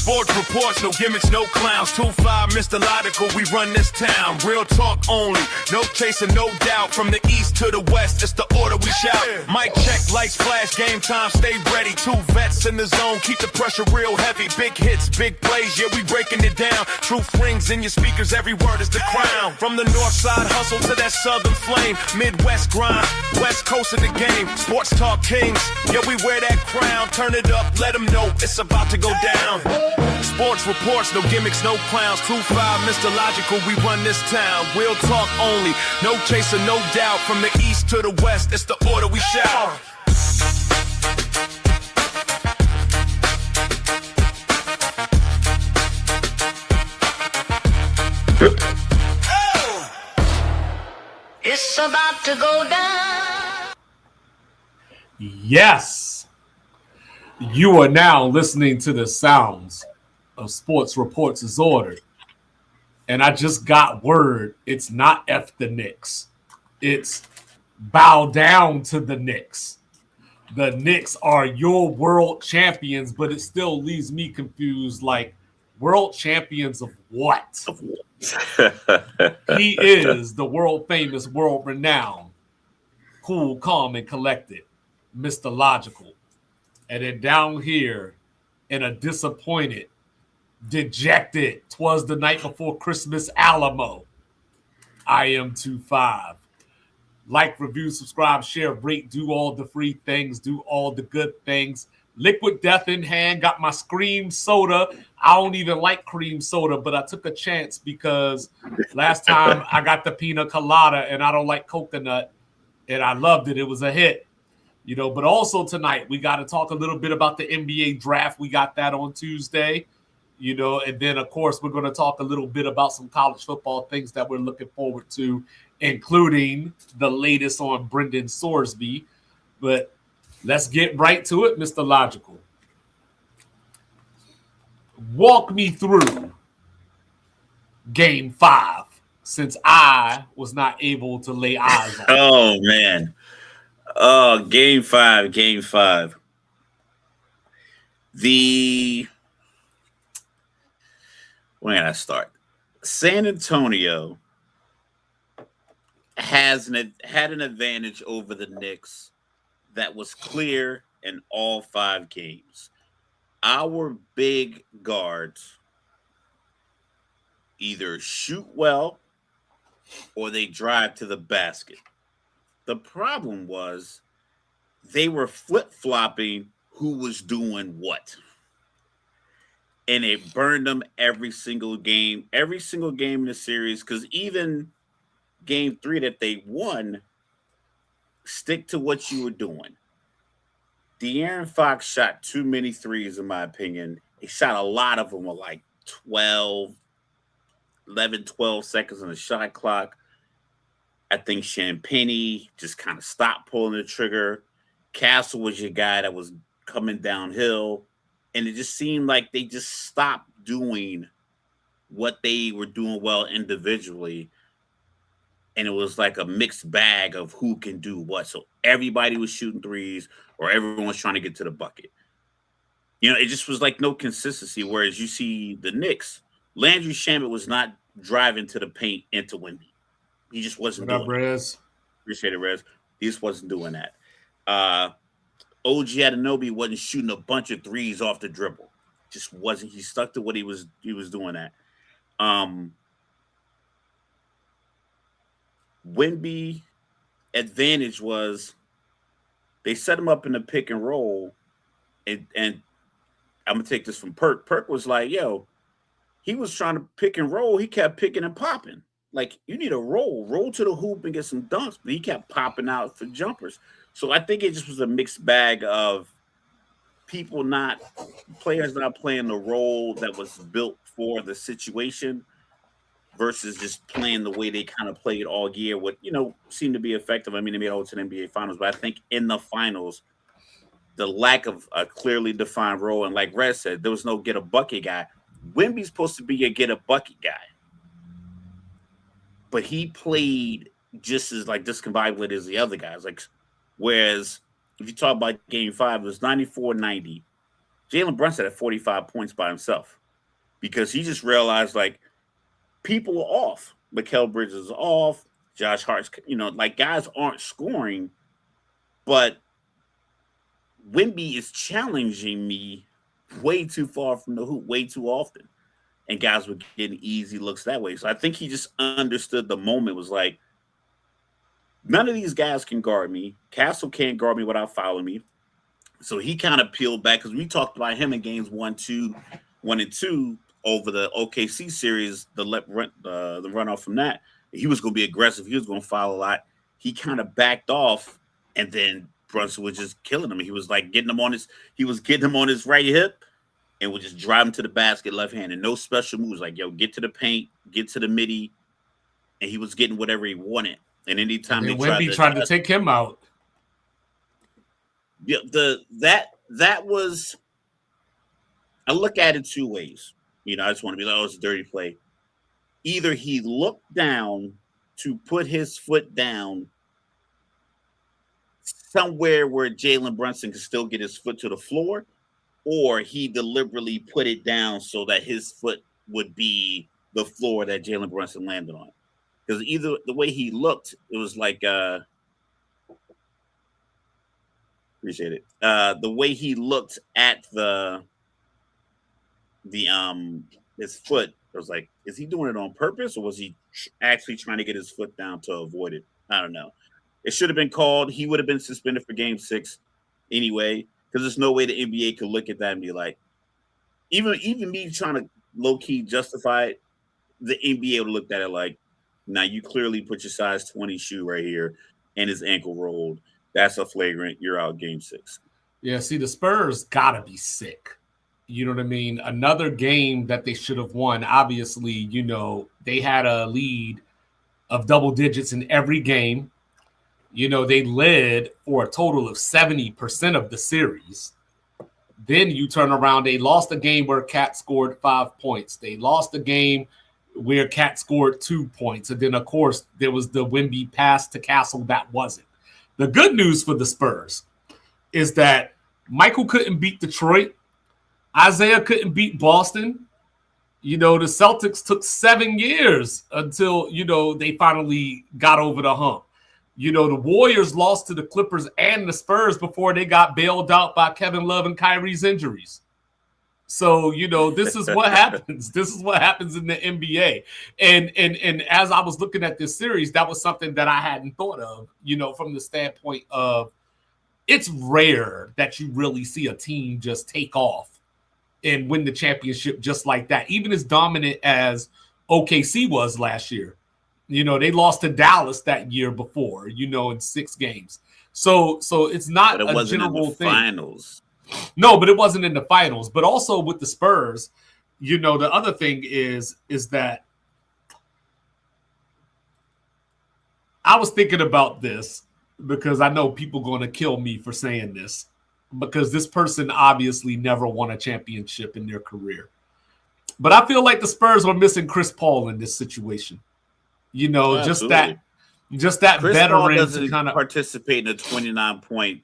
Sports reports, no gimmicks, no clowns. 2-5, Mr. Logical, we run this town. Real talk only, no chasing, no doubt. From the east to the west, it's the order we shout. Mic check, lights flash, game time, stay ready. 2 vets in the zone, keep the pressure real heavy. Big hits, big plays, yeah, we breaking it down. Truth rings in your speakers, every word is the crown. From the north side hustle to that southern flame. Midwest grind, west coast of the game. Sports talk kings, yeah, we wear that crown. Turn it up, let them know it's about to go down. Sports reports, no gimmicks, no clowns. 2-5, Mr. Logical, we run this town. Real talk only, no chaser, no doubt. From the east to the west, it's the order we shout. It's about to go down. Yes. You are now listening to the sounds of Sports Reports as Ordered. And I just got word, it's not F the Knicks. It's bow down to the Knicks. The Knicks are your world champions, but it still leaves me confused, like, world champions of what? He is the world famous, world renowned, cool, calm, and collected, Mr. Logical. And then down here, in a disappointed, dejected, 'twas the night before Christmas Alamo, I am 2-5. Like, review, subscribe, share, rate, do all the free things, do all the good things. Liquid death in hand, got my Scream soda. I don't even like cream soda, but I took a chance because last time I got the pina colada and I don't like coconut, and I loved it. It was a hit. You know, but also tonight, we got to talk a little bit about the NBA draft. We got that on Tuesday, you know, and then, of course, we're going to talk a little bit about some college football things that we're looking forward to, including the latest on Brendan Sorsby. But let's get right to it, Mr. Logical. Walk me through Game 5, since I was not able to lay eyes on it. Oh, man. Oh, Game 5. Where did I start? San Antonio had an advantage over the Knicks that was clear in all 5 games. Our big guards either shoot well or they drive to the basket. The problem was they were flip-flopping who was doing what. And it burned them every single game in the series, because even Game 3 that they won, stick to what you were doing. De'Aaron Fox shot too many threes, in my opinion. He shot a lot of them with like 12 seconds on the shot clock. I think Champagny just kind of stopped pulling the trigger. Castle was your guy that was coming downhill. And it just seemed like they just stopped doing what they were doing well individually. And it was like a mixed bag of who can do what. So everybody was shooting threes or everyone was trying to get to the bucket. You know, it just was like no consistency. Whereas you see the Knicks, Landry Shamet was not driving to the paint into Wemby. He just wasn't doing Rez? Appreciate it, Rez. He just wasn't doing that. OG Anunoby wasn't shooting a bunch of threes off the dribble. Just wasn't. He stuck to what he was doing at. Wemby advantage was they set him up in the pick and roll, and I'm gonna take this from Perk. Perk was like, yo, he was trying to pick and roll. He kept picking and popping. Like, you need a roll to the hoop and get some dunks, but he kept popping out for jumpers. So I think it just was a mixed bag of players not playing the role that was built for the situation versus just playing the way they kind of played all year, what, you know, seemed to be effective. I mean, they made it to the NBA Finals, but I think in the finals, the lack of a clearly defined role, and like Red said, there was no get a bucket guy. Wemby's supposed to be a get a bucket guy, but he played just as like discombobulated as the other guys. Like, whereas if you talk about Game 5, it was 94-90. Jalen Brunson had 45 points by himself because he just realized like people are off. Mikal Bridges is off. Josh Hart's, like guys aren't scoring, but Wemby is challenging me way too far from the hoop, way too often. And guys were getting easy looks that way. So I think he just understood the moment was like, none of these guys can guard me. Castle can't guard me without fouling me. So he kind of peeled back because we talked about him in games 1 and 2 over the OKC series, the runoff from that. He was going to be aggressive. He was going to foul a lot. He kind of backed off, and then Brunson was just killing him. He was like getting him on his right hip and would just drive him to the basket left-handed. No special moves. Like, yo, get to the paint, get to the midi, and he was getting whatever he wanted. And anytime they tried to take him out. Yeah, that was. I look at it two ways. I just want to be like, oh, it's a dirty play. Either he looked down to put his foot down somewhere where Jalen Brunson could still get his foot to the floor, or he deliberately put it down so that his foot would be the floor that Jalen Brunson landed on. Because either the way he looked, it was like appreciate it. The way he looked at his foot, it was like, is he doing it on purpose or was he actually trying to get his foot down to avoid it? I don't know. It should have been called. He would have been suspended for game 6 anyway, because there's no way the NBA could look at that and be like, even me trying to low-key justify it, the NBA would look at it like, now you clearly put your size 20 shoe right here and his ankle rolled. That's a flagrant. You're out game 6. Yeah, see, the Spurs got to be sick. You know what I mean? Another game that they should have won. Obviously, they had a lead of double digits in every game. They led for a total of 70% of the series. Then you turn around, they lost a game where Cat scored 5 points. They lost a game where Cat scored 2 points. And then, of course, there was the Wemby pass to Castle that wasn't. The good news for the Spurs is that Michael couldn't beat Detroit. Isaiah couldn't beat Boston. The Celtics took 7 years until, they finally got over the hump. The Warriors lost to the Clippers and the Spurs before they got bailed out by Kevin Love and Kyrie's injuries. So, this is what happens. This is what happens in the NBA. And as I was looking at this series, that was something that I hadn't thought of, from the standpoint of it's rare that you really see a team just take off and win the championship just like that, even as dominant as OKC was last year. They lost to Dallas that year before, in 6 games. So it's not but it a wasn't general in the thing. Finals. No, but it wasn't in the finals. But also with the Spurs, the other thing is that I was thinking about this because I know people going to kill me for saying this, because this person obviously never won a championship in their career. But I feel like the Spurs were missing Chris Paul in this situation. Just that Chris veteran Paul doesn't to kind of participate in a 29-point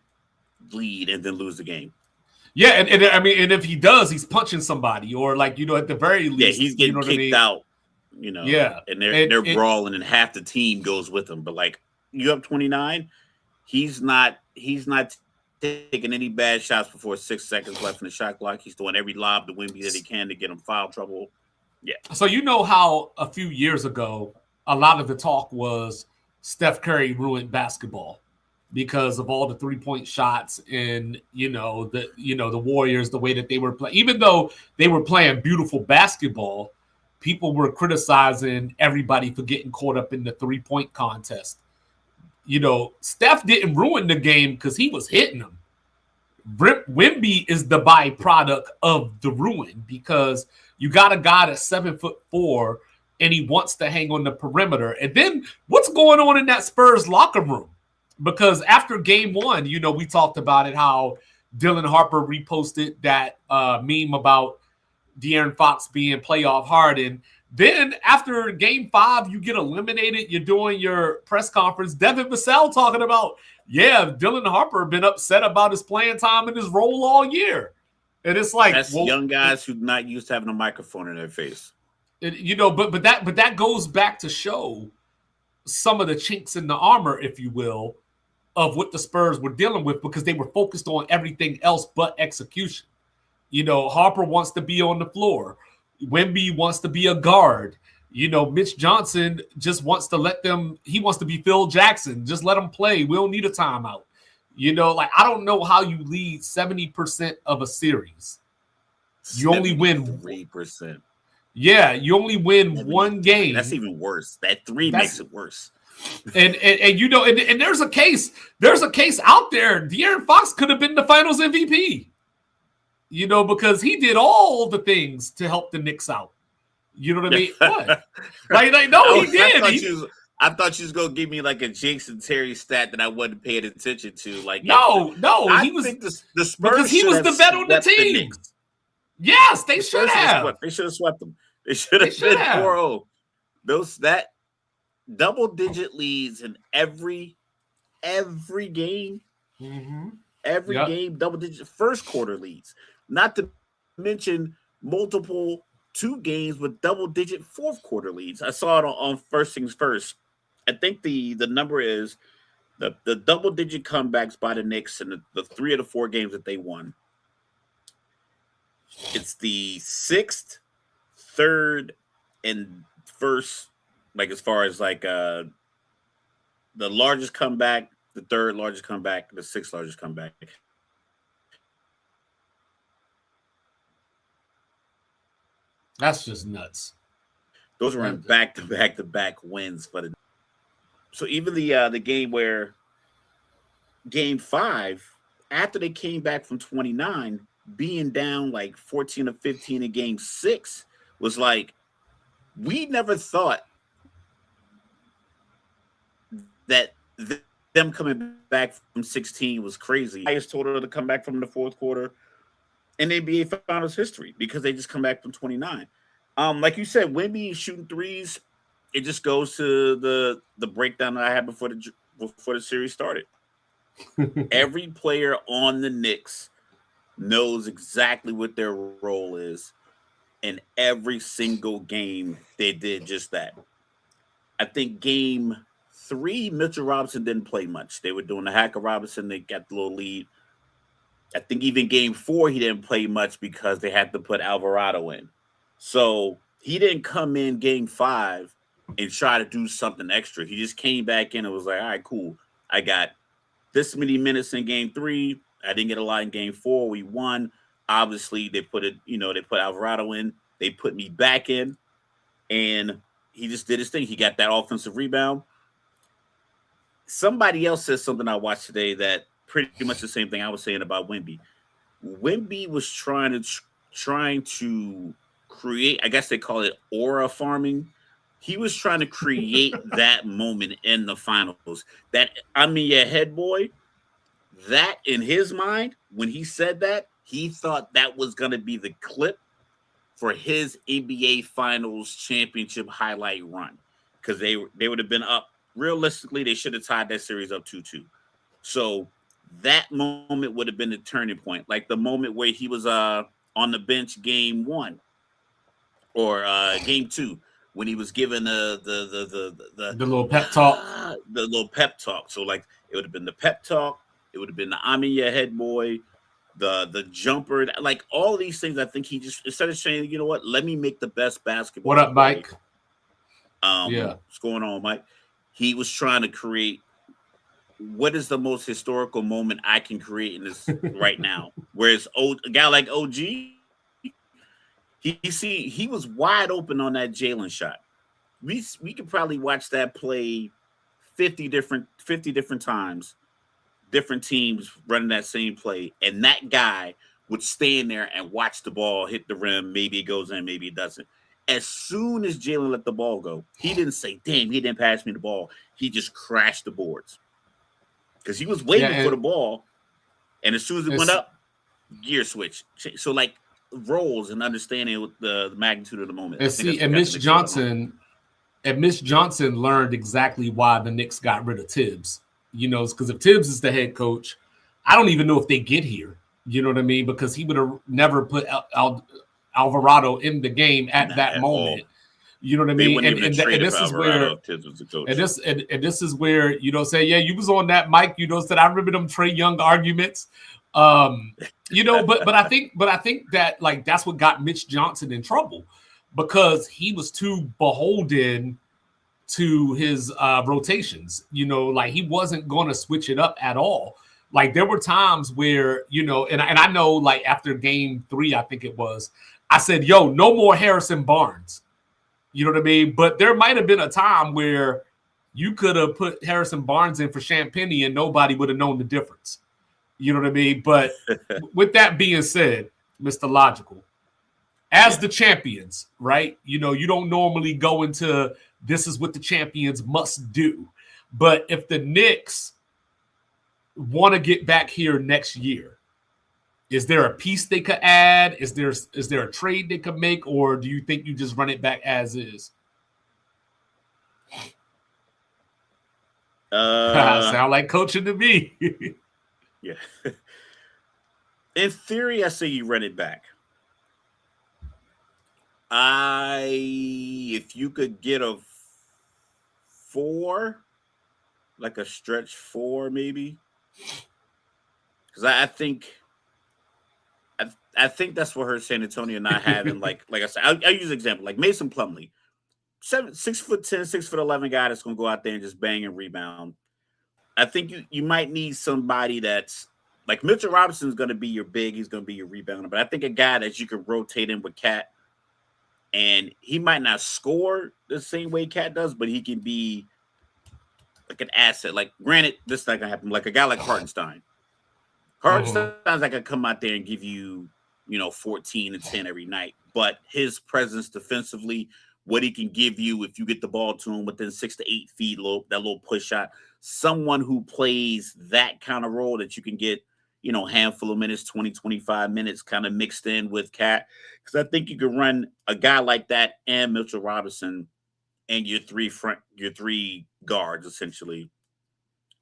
lead and then lose the game. Yeah, and if he does, he's punching somebody, or at the very least, he's getting kicked out. Yeah, and they're brawling, and half the team goes with him. But you up 29, he's not taking any bad shots before 6 seconds left in the shot clock. He's doing every lob to Wemby that he can to get him foul trouble. Yeah. So how a few years ago, a lot of the talk was Steph Curry ruined basketball because of all the 3-point shots and the Warriors, the way that they were playing. Even though they were playing beautiful basketball, people were criticizing everybody for getting caught up in the 3-point contest. Steph didn't ruin the game because he was hitting them. Wemby is the byproduct of the ruin, because you got a guy that's 7'4" and he wants to hang on the perimeter. And then what's going on in that Spurs locker room? Because after game 1, we talked about it, how Dylan Harper reposted that meme about De'Aaron Fox being playoff hardened. Then after game 5, you get eliminated. You're doing your press conference. Devin Vassell talking about, Dylan Harper been upset about his playing time and his role all year. And it's like that's young guys who not used to having a microphone in their face. But that goes back to show some of the chinks in the armor, if you will, of what the Spurs were dealing with, because they were focused on everything else but execution. Harper wants to be on the floor. Wemby wants to be a guard. Mitch Johnson just wants to he wants to be Phil Jackson. Just let him play. We don't need a timeout. I don't know how you lead 70% of a series. You only win 3%. Yeah, you only win one game. That's even worse. That three makes it worse. And there's a case out there. De'Aaron Fox could have been the Finals MVP. Because he did all the things to help the Knicks out. You know what I mean? What? No, he did. I thought you was gonna give me like a Jason Terry stat that I wasn't paying attention to. He was the Spurs because he was the vet on the team. Yes, they should have. They should have swept them. They should have been 4-0. That double-digit leads in every game. Mm-hmm. Every game, double-digit first quarter leads. Not to mention multiple 2 games with double-digit fourth quarter leads. I saw it on First Things First. I think the number is the double-digit comebacks by the Knicks in the 3 of the 4 games that they won. It's the 6th, 3rd, and 1st, as far as the largest comeback, the 3rd largest comeback, the 6th largest comeback. That's just nuts. Those were in back-to-back wins for the. So even the game where Game 5, after they came back from 29, being down 14 or 15 in Game 6 was we never thought that them coming back from 16 was crazy. Highest total to come back from the fourth quarter in NBA Finals history because they just come back from 29. Like you said, Wemby shooting threes, it just goes to the breakdown that I had before the series started. Every player on the Knicks knows exactly what their role is. In every single game, they did just that. I think Game 3, Mitchell Robinson didn't play much. They were doing the Hacker Robinson. They got the little lead. I think even Game 4, he didn't play much because they had to put Alvarado in. So he didn't come in Game 5 and try to do something extra. He just came back in and was like, all right, cool. I got this many minutes in Game 3. I didn't get a lot in Game 4. We won. Obviously, they put Alvarado in. They put me back in. And he just did his thing. He got that offensive rebound. Somebody else said something I watched today that pretty much the same thing I was saying about Wemby. Wemby was trying to create, I guess they call it aura farming. He was trying to create that moment in the finals. That I'm in your head, boy. That in his mind, when he said that, he thought that was going to be the clip for his NBA Finals championship highlight run. Because they would have been up. Realistically, they should have tied that series up 2-2. So that moment would have been the turning point. Like the moment where he was on the bench Game 1 or Game 2 when he was given the little pep talk. The little pep talk. So it would have been the pep talk. It would have been the I'm in your head, boy. The jumper, all these things. I think he just, instead of saying, you know what, let me make the best basketball. What up, Mike? What's going on, Mike? He was trying to create what is the most historical moment I can create in this right now. Whereas a guy like OG, he was wide open on that Jalen shot. We could probably watch that play 50 different times. Different teams running that same play, and that guy would stand there and watch the ball hit the rim. Maybe it goes in, maybe it doesn't. As soon as Jalen let the ball go, he didn't say, damn, he didn't pass me the ball. He just crashed the boards because he was waiting for the ball, and as soon as it went up, gear switch. So roles and understanding with the magnitude of the moment. And Mitch Johnson learned exactly why the Knicks got rid of Tibbs. Because if Tibbs is the head coach, I don't even know if they get here. You know what I mean? Because he would have never put Alvarado in the game at that moment. All. You know what I They mean? wouldn't even trade this is where if Tibbs was the coach. and this is where, you know, say, yeah, you was on that mic, you know, said I remember them Trae Young arguments. You know, but I think that like that's what got Mitch Johnson in trouble, because he was too beholden to his rotations. You know, like he wasn't going to switch it up at all. Like there were times where, you know, and I know like after game 3, I think it was, I said, yo, no more Harrison Barnes. You know what I mean? But there might have been a time where you could have put Harrison Barnes in for Champagnie and nobody would have known the difference. You know what I mean? But with that being said, Mr. Logical, as the champions, right? You know, you don't normally go into this is what the champions must do. But if the Knicks want to get back here next year, is there a piece they could add? Is there a trade they could make? Or do you think you just run it back as is? Sound like coaching to me. Yeah. In theory, I say you run it back. If you could get a 4, like a stretch 4, maybe, because I think that's what hurt San Antonio not having like I said. I'll use an example like Mason Plumlee, 6'10", 6'11" guy that's gonna go out there and just bang and rebound. I think you might need somebody that's like Mitchell Robinson is going to be your big. He's going to be your rebounder. But I think a guy that you could rotate in with Cat, and he might not score the same way Cat does, but he can be like an asset. Like, granted, this is not going to happen. Like a guy like Hartenstein. Hartenstein's not going to come out there and give you, 14 and 10 every night. But his presence defensively, what he can give you if you get the ball to him within 6 to 8 feet, that little push shot, someone who plays that kind of role that you can get, handful of minutes, 20, 25 minutes kind of mixed in with Cat. Because I think you could run a guy like that and Mitchell Robinson and your three guards, essentially.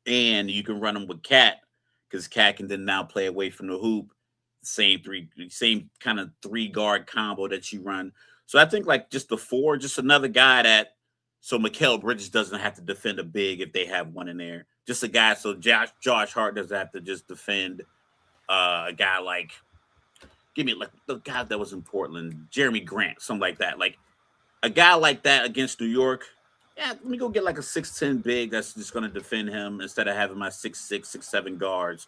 And you can run them with Cat because Cat can then now play away from the hoop. Same kind of 3-guard combo that you run. So I think like just the 4, just another guy so Mikal Bridges doesn't have to defend a big if they have one in there. Just a guy so Josh Hart doesn't have to just defend a guy like, give me like the guy that was in Portland, Jeremy Grant, something like that. Like a guy like that against New York, yeah, let me go get like a 6'10" big that's just going to defend him instead of having my 6'6", 6'7" guards,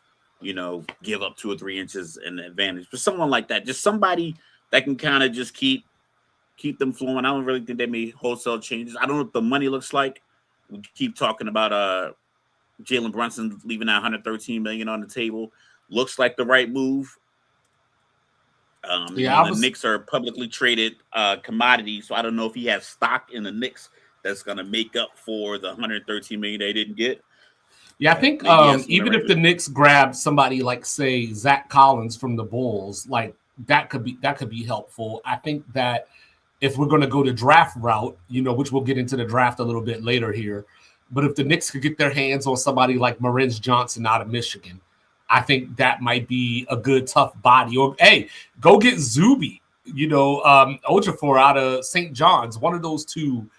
give up 2 or 3 inches in advantage. But someone like that, just somebody that can kind of just keep them flowing. I don't really think they made wholesale changes. I don't know what the money looks like. We keep talking about Jalen Brunson leaving that $113 million on the table. Looks like the right move. The Knicks are a publicly traded commodity, so I don't know if he has stock in the Knicks that's going to make up for the $113 million they didn't get. Yeah, I think even if the Knicks grab somebody like, say, Zach Collins from the Bulls, like that could be helpful. I think that if we're going to go the draft route, which we'll get into the draft a little bit later here, but if the Knicks could get their hands on somebody like Marenz Johnson out of Michigan, I think that might be a good tough body. Or hey, go get Zuby, Ojefor out of St. John's, one of those 2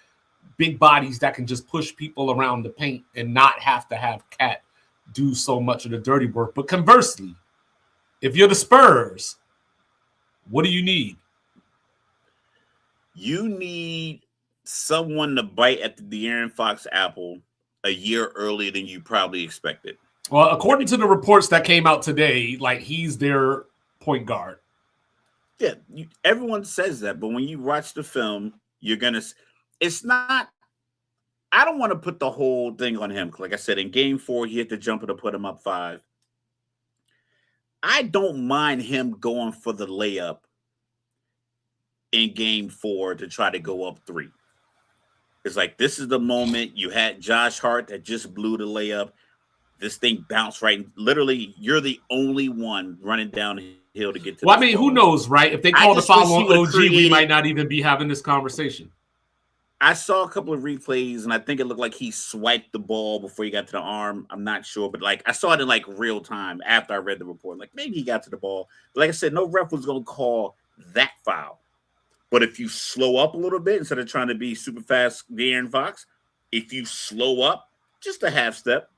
big bodies that can just push people around the paint and not have to have Cat do so much of the dirty work. But conversely, if you're the Spurs, what do you need? You need someone to bite at the De'Aaron Fox apple a year earlier than you probably expected. Well, according to the reports that came out today, like he's their point guard. Yeah, everyone says that, but when you watch the film, you're going to – it's not – I don't want to put the whole thing on him. Like I said, in game 4, he hit the jumper to put him up 5. I don't mind him going for the layup in game 4 to try to go up 3. It's like, this is the moment. You had Josh Hart that just blew the layup. This thing bounced right. Literally, you're the only one running downhill to get to. Well, I mean, who knows, right? If they call the foul on OG, we might not even be having this conversation. I saw a couple of replays, and I think it looked like he swiped the ball before he got to the arm. I'm not sure, but like I saw it in like real time after I read the report. Like maybe he got to the ball. But like I said, no ref was going to call that foul. But if you slow up a little bit instead of trying to be super fast, De'Aaron Fox, if you slow up just a half step,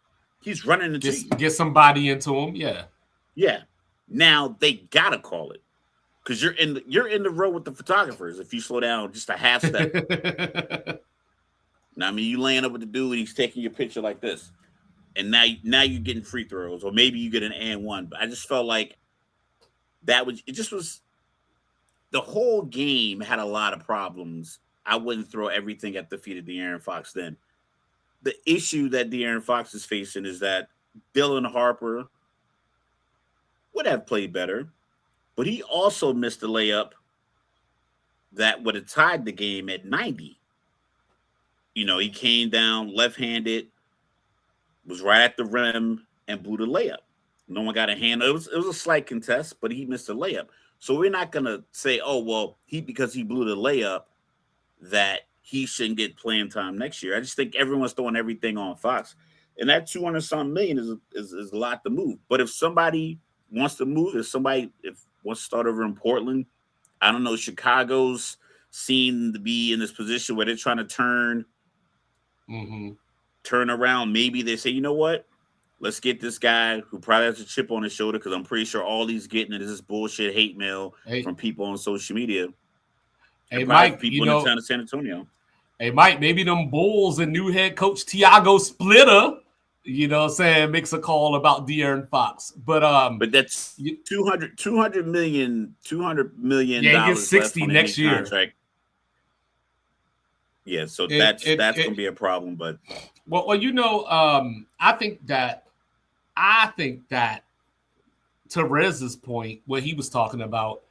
he's running into you. Get somebody into him. Yeah. Yeah. Now they gotta call it. Because you're in the row with the photographers if you slow down just a half step. Now, I mean, you laying up with the dude, he's taking your picture like this. And now you're getting free throws, or maybe you get an and one. But I just felt like it was the whole game had a lot of problems. I wouldn't throw everything at the feet of De'Aaron Fox then. The issue that De'Aaron Fox is facing is that Dylan Harper would have played better. But he also missed a layup that would have tied the game at 90. You know, he came down left-handed, was right at the rim, and blew the layup. No one got a hand. It was a slight contest, but he missed a layup. So we're not going to say, oh, well, because he blew the layup, that he shouldn't get playing time next year. I just think everyone's throwing everything on Fox. And that 200-something million is a lot to move. But if somebody wants to move, if wants to start over in Portland. I don't know. Chicago's seem to be in this position where they're trying to turn around. Maybe they say, you know what? Let's get this guy who probably has a chip on his shoulder, because I'm pretty sure all he's getting is this bullshit hate mail from people on social media. Hey, Mike, people in the town of San Antonio. Hey, Mike, maybe them Bulls and new head coach Tiago Splitter, you know what I'm saying, makes a call about De'Aaron Fox. But that's $200 million. Yeah, he gets 60 next year. Contract. Yeah, so that's gonna be a problem. But well, you know, I think that to Rez's point, what he was talking about,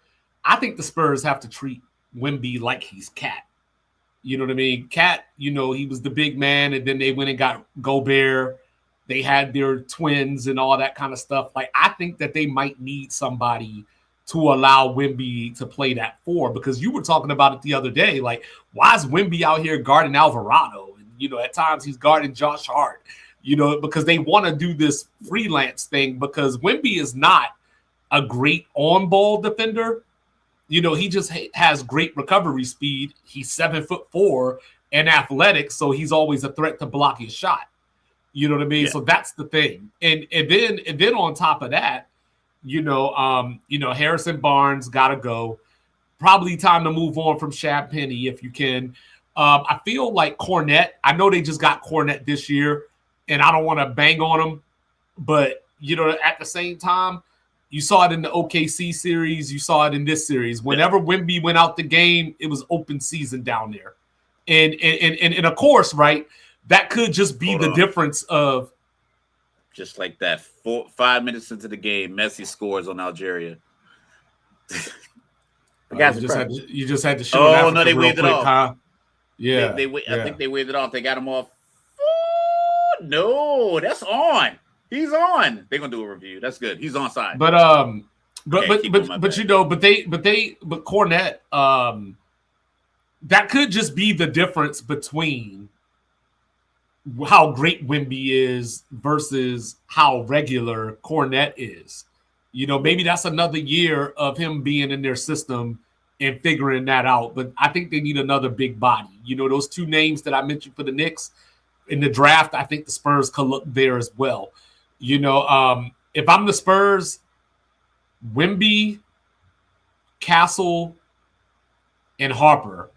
I think the Spurs have to treat Wemby like he's Cat. You know what I mean? Cat, you know, he was the big man, and then they went and got Gobert. They had their twins and all that kind of stuff. Like, I think that they might need somebody to allow Wemby to play that 4, because you were talking about it the other day. Like, why is Wemby out here guarding Alvarado? And, you know, at times he's guarding Josh Hart, you know, because they want to do this freelance thing, because Wemby is not a great on-ball defender. You know, he just has great recovery speed. He's 7'4" and athletic, so he's always a threat to block his shot. You know what I mean? Yeah. So that's the thing. And then on top of that, you know, Harrison Barnes gotta go. Probably time to move on from Shad Penny if you can. I feel like Cornette. I know they just got Cornette this year, and I don't want to bang on him, but you know, at the same time, you saw it in the OKC series. You saw it in this series. Whenever Wemby went out the game, it was open season down there, and of course, right. That could just be the difference of just like that. 5 minutes into the game, Messi scores on Algeria. You just had to show. Oh no, they waved it off. Huh? Yeah, I think they waved it off. They got him off. Oh, no, that's on. He's on. They're gonna do a review. That's good. He's on side. But you know, but Cornette. That could just be the difference between how great Wemby is versus how regular Cornette is. You know, maybe that's another year of him being in their system and figuring that out. But I think they need another big body. You know, those 2 names that I mentioned for the Knicks in the draft, I think the Spurs could look there as well. You know, if I'm the Spurs, Wemby, Castle, and Harper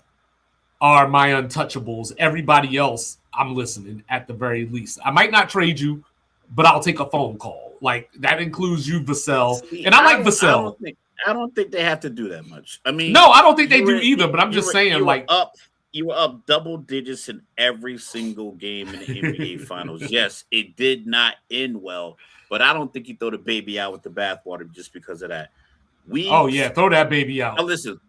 are my untouchables. Everybody else, I'm listening at the very least. I might not trade you, but I'll take a phone call. Like, that includes you, Vassell. And I like Vassell. I don't think they have to do that much. I mean, no, I don't think they do either, but I'm just saying, like, you were up double digits in every single game in the NBA Finals. Yes, it did not end well, but I don't think you throw the baby out with the bathwater just because of that. Throw that baby out. Now listen,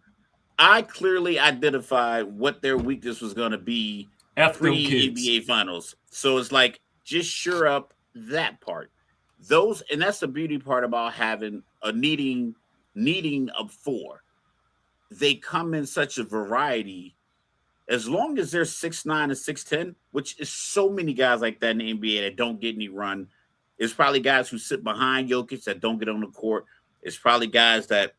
I clearly identified what their weakness was going to be pre-NBA Finals. So it's like, just shore up that part. And that's the beauty part about having a needing of 4. They come in such a variety as long as they're 6'9" and 6'10", which is so many guys like that in the NBA that don't get any run. It's probably guys who sit behind Jokic that don't get on the court. It's probably guys that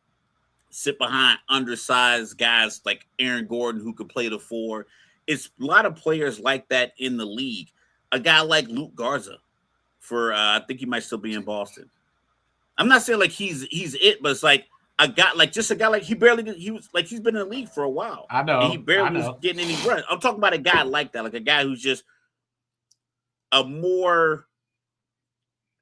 sit behind undersized guys like Aaron Gordon who could play the 4. It's a lot of players like that in the league. A guy like Luke Garza for I think he might still be in Boston. I'm not saying like he's it, but it's like a guy like he's been in the league for a while. I know. And he barely was getting any run. I'm talking about a guy like that, like a guy who's just a more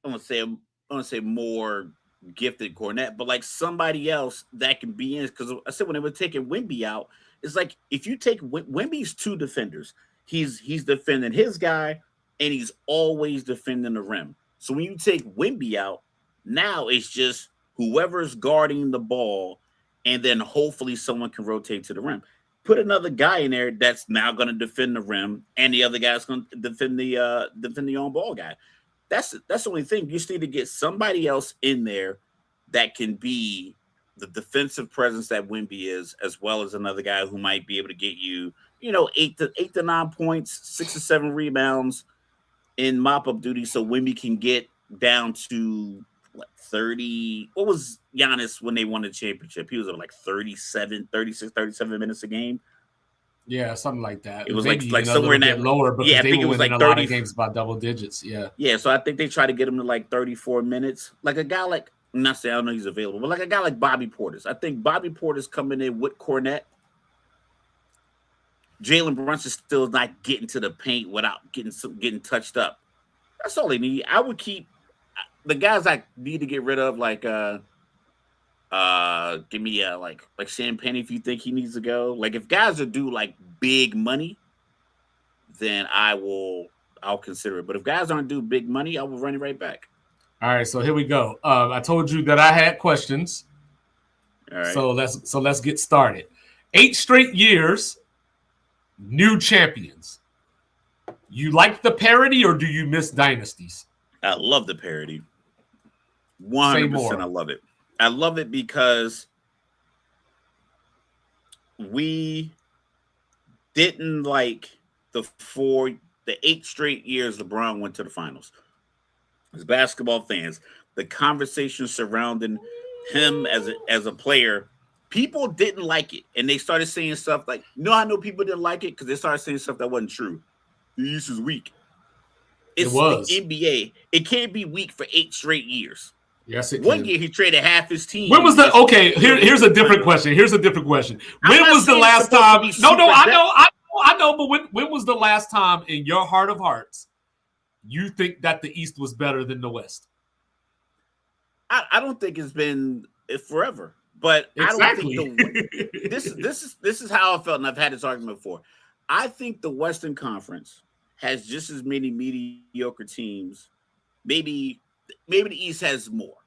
I want to say more gifted Cornet, but like somebody else that can be in. Because I said when they were taking Wemby out, it's like if you take Wemby's 2 defenders, he's defending his guy and he's always defending the rim. So when you take Wemby out, now it's just whoever's guarding the ball, and then hopefully someone can rotate to the rim. Put another guy in there that's now going to defend the rim, and the other guy's going to defend the on-ball guy. That's the only thing. You just need to get somebody else in there that can be the defensive presence that Wemby is, as well as another guy who might be able to get you, 8 to 9 points, 6 to 7 rebounds in mop-up duty, so Wemby can get down to 30. What was Giannis when they won the championship? He was at like 36, 37 minutes a game. Yeah, something like that. It was maybe like somewhere in that lower because I they think were it was winning like a 30 lot of games by double digits. Yeah. Yeah, so I think they try to get him to like 34 minutes. Like a guy like, I'm not saying I don't know he's available, but like a guy like Bobby Portis. I think Bobby Portis coming in with Cornet. Jalen Brunson still not getting to the paint without getting touched up. That's all they need. I would keep the guys I need to get rid of, like give me like Champagne if you think he needs to go. Like if guys are due like big money, then I'll consider it. But if guys aren't due big money, I will run it right back. All right, so here we go. I told you that I had questions. All right. So let's get started. 8 straight years, new champions. You like the parody or do you miss dynasties? I love the parody. 100%. I love it. I love it because we didn't like the 8 straight years LeBron went to the finals. As basketball fans, the conversation surrounding him as a player, people didn't like it. And they started saying stuff like, I know people didn't like it because they started saying stuff that wasn't true. The East is weak. It's the NBA. It can't be weak for 8 straight years. Yes, it One can. year he traded half his team. When was the okay? Here's a different question. When was the last time? No, I know. But when was the last time, in your heart of hearts, you think that the East was better than the West? I don't think it's been forever, but exactly. I don't think this is how I felt, and I've had this argument before. I think the Western Conference has just as many mediocre teams. Maybe the East has more,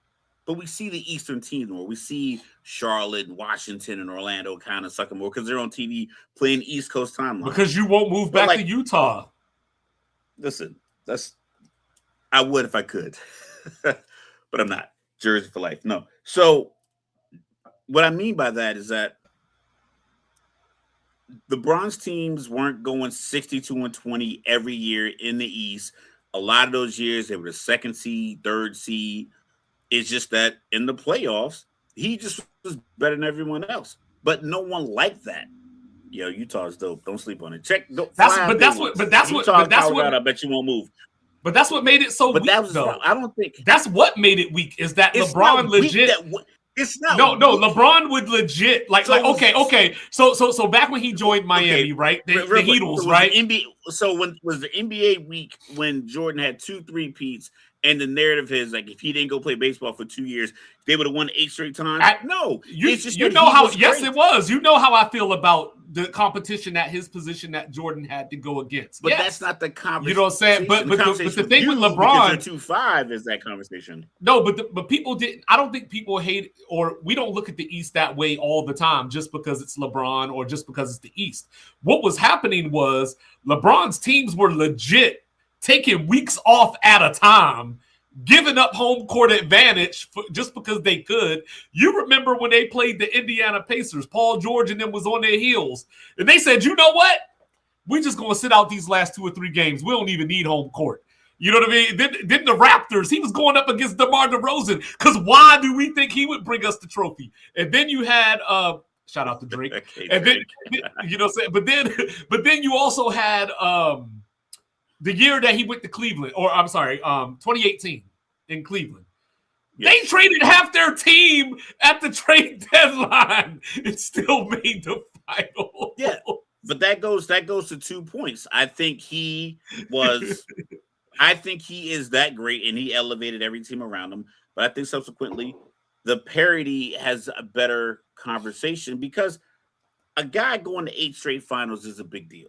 but we see the Eastern teams more. We see Charlotte, Washington, and Orlando kind of sucking more because they're on TV playing East Coast timeline. Because you won't move back to Utah. Listen, I would if I could, but I'm not. Jersey for life. No. So what I mean by that is that the Bronze teams weren't going 62-20 every year in the East. A lot of those years, they were the 2nd seed, 3rd seed. It's just that in the playoffs, he just was better than everyone else. But no one liked that. Utah's dope. Don't sleep on it. That's what I bet you won't move. But that's what made it so weak, though. I don't think that's what made it weak. Is that LeBron legit? It's not. No. LeBron would legit okay. So back when he joined Miami, right? The Heatles, right? Was the NBA week when Jordan had 2 3-peats, and the narrative is like if he didn't go play baseball for 2 years, they would have won 8 straight times. No, you know how? Yes, it was. You know how I feel about the competition at his position that Jordan had to go against. But that's not the conversation. You know what I'm saying? But the thing with LeBron, 2-5 is that conversation. No, but people didn't. I don't think people hate or we don't look at the East that way all the time just because it's LeBron or just because it's the East. What was happening was LeBron's teams were legit taking weeks off at a time giving up home court advantage just because they could. You remember when they played the Indiana Pacers, Paul George and them was on their heels. And they said, you know what? We're just going to sit out these last 2 or 3 games. We don't even need home court. You know what I mean? Then the Raptors, he was going up against DeMar DeRozan because why do we think he would bring us the trophy? And then you had shout out to Drake. And then you know what I'm saying? But then you also had the year that he went to Cleveland, or I'm sorry, 2018 in Cleveland. Yes. They traded half their team at the trade deadline and still made the final. Yeah. But that goes to 2 points. I think he is that great, and he elevated every team around him. But I think subsequently, the parity has a better conversation because a guy going to 8 straight finals is a big deal.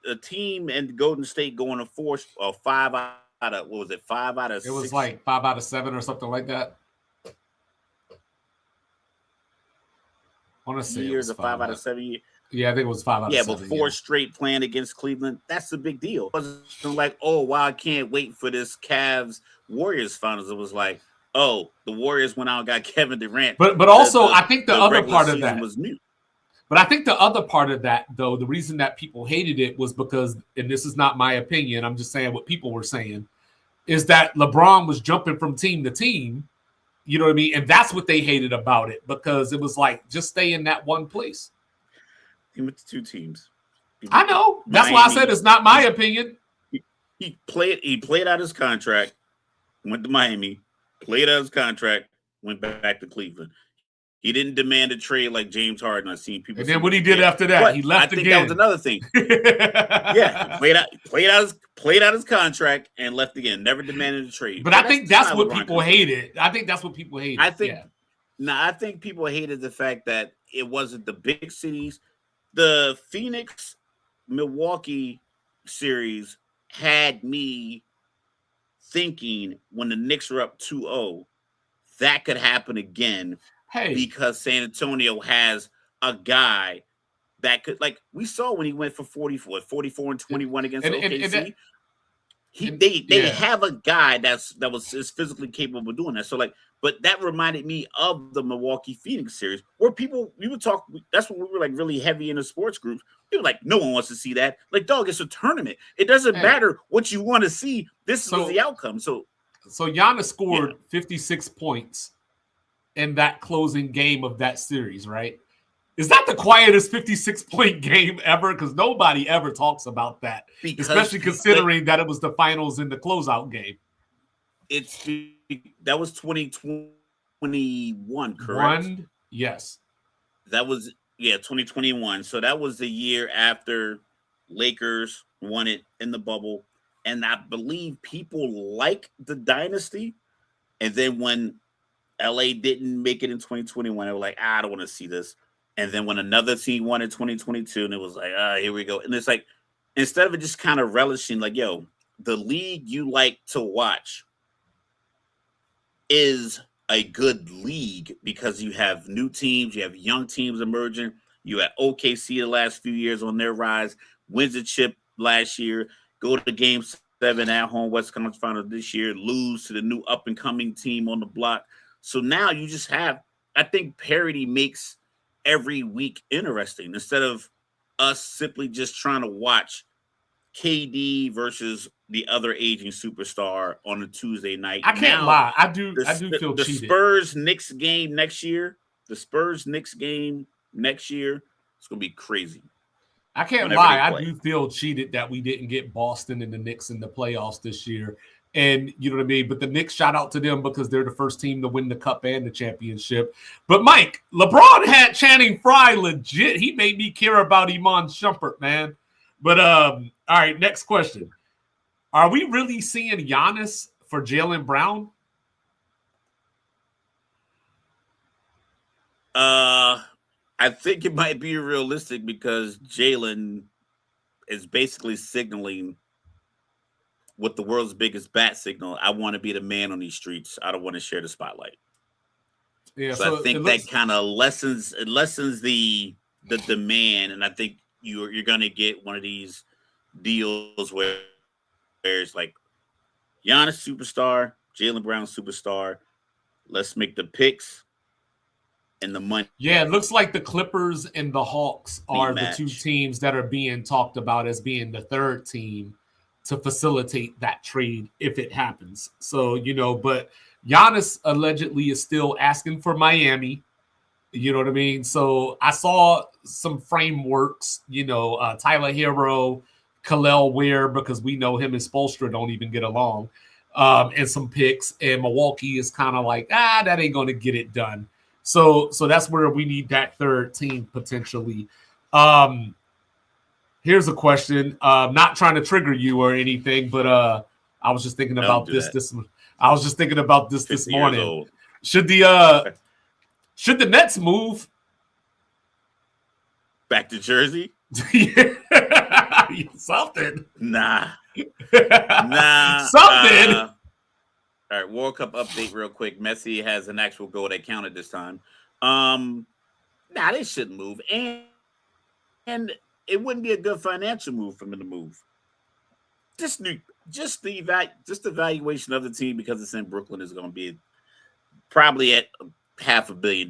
A team and Golden State going to 4 or 5 out of, what was it, 5 out of 6? It was like 5 out of 7 or something like that. I want to say years of 5 out of 7 years. Yeah, I think it was 5 out of 7. Yeah, but 4 straight playing against Cleveland, that's a big deal. It wasn't like, oh, wow, I can't wait for this Cavs-Warriors finals. It was like, oh, the Warriors went out and got Kevin Durant. But also, I think the other part of that was new. But I think the other part of that, though, the reason that people hated it was because, and this is not my opinion, I'm just saying what people were saying, is that LeBron was jumping from team to team. You know what I mean? And that's what they hated about it, because it was like, just stay in that one place. He went to 2 teams. I know. That's why I said it's not my opinion. He played out his contract, went to Miami, played out his contract, went back to Cleveland. He didn't demand a trade like James Harden. I've seen people. And then what he did after that, he left again. That was another thing. Yeah, played out his contract and left again. Never demanded a trade. But I think that's what people hated. I think that's what people hated. I think people hated the fact that it wasn't the big cities. The Phoenix-Milwaukee series had me thinking when the Knicks were up 2-0, that could happen again. Hey, because San Antonio has a guy that could, like we saw when he went for 44 and 21 against OKC. They have a guy that is physically capable of doing that. So but that reminded me of the Milwaukee Phoenix series where we would talk. That's when we were like really heavy in the sports groups. People were like, no one wants to see that. Like, dog, it's a tournament. It doesn't matter what you want to see. This was the outcome. So Giannis scored 56 points in that closing game of that series, right? Is that the quietest 56-point game ever? Because nobody ever talks about that, especially considering that it was the finals in the closeout game. That was 2021, correct? Yes. That was 2021. So that was the year after Lakers won it in the bubble, and I believe people like the dynasty. And then when LA didn't make it in 2021, they were like, I don't want to see this. And then when another team won in 2022, and it was like, here we go. And it's like, instead of it just kind of relishing, like, yo, the league you like to watch is a good league because you have new teams, you have young teams emerging. You had OKC the last few years on their rise, wins a chip last year, go to Game 7 at home, West Conference Final this year, lose to the new up-and-coming team on the block. So now you just have, I think parity makes every week interesting instead of us simply just trying to watch KD versus the other aging superstar on a Tuesday night. I can't lie. I do feel the cheated. Spurs-Knicks game next year, it's going to be crazy. I can't lie. I do feel cheated that we didn't get Boston and the Knicks in the playoffs this year. And you know what I mean? But the Knicks, shout out to them because they're the first team to win the cup and the championship. But Mike, LeBron had Channing Frye legit. He made me care about Iman Shumpert, man. But all right, next question. Are we really seeing Giannis for Jaylen Brown? I think it might be realistic because Jaylen is basically signaling with the world's biggest bat signal. I want to be the man on these streets. I don't want to share the spotlight. Yeah, so I think that kind of lessens the demand, and I think you're going to get one of these deals where it's like Giannis superstar, Jaylen Brown, superstar. Let's make the picks and the money. Yeah, it looks like the Clippers and the Hawks are the two Rematch. teams that are being talked about as being the third team to facilitate that trade if it happens. So, but Giannis allegedly is still asking for Miami. You know what I mean? So I saw some frameworks, Tyler Hero, Khalil Ware, because we know him and Spoelstra don't even get along, and some picks. And Milwaukee is kind of like, that ain't going to get it done. So that's where we need that third team potentially. Here's a question. Not trying to trigger you or anything, but I was just thinking about this. I was just thinking about this morning. Should the Nets move back to Jersey? Something. Nah. Something. All right, World Cup update real quick. Messi has an actual goal that counted this time. They shouldn't move. And it wouldn't be a good financial move for them to move. Just the valuation of the team, because it's in Brooklyn, is going to be probably at $500 million.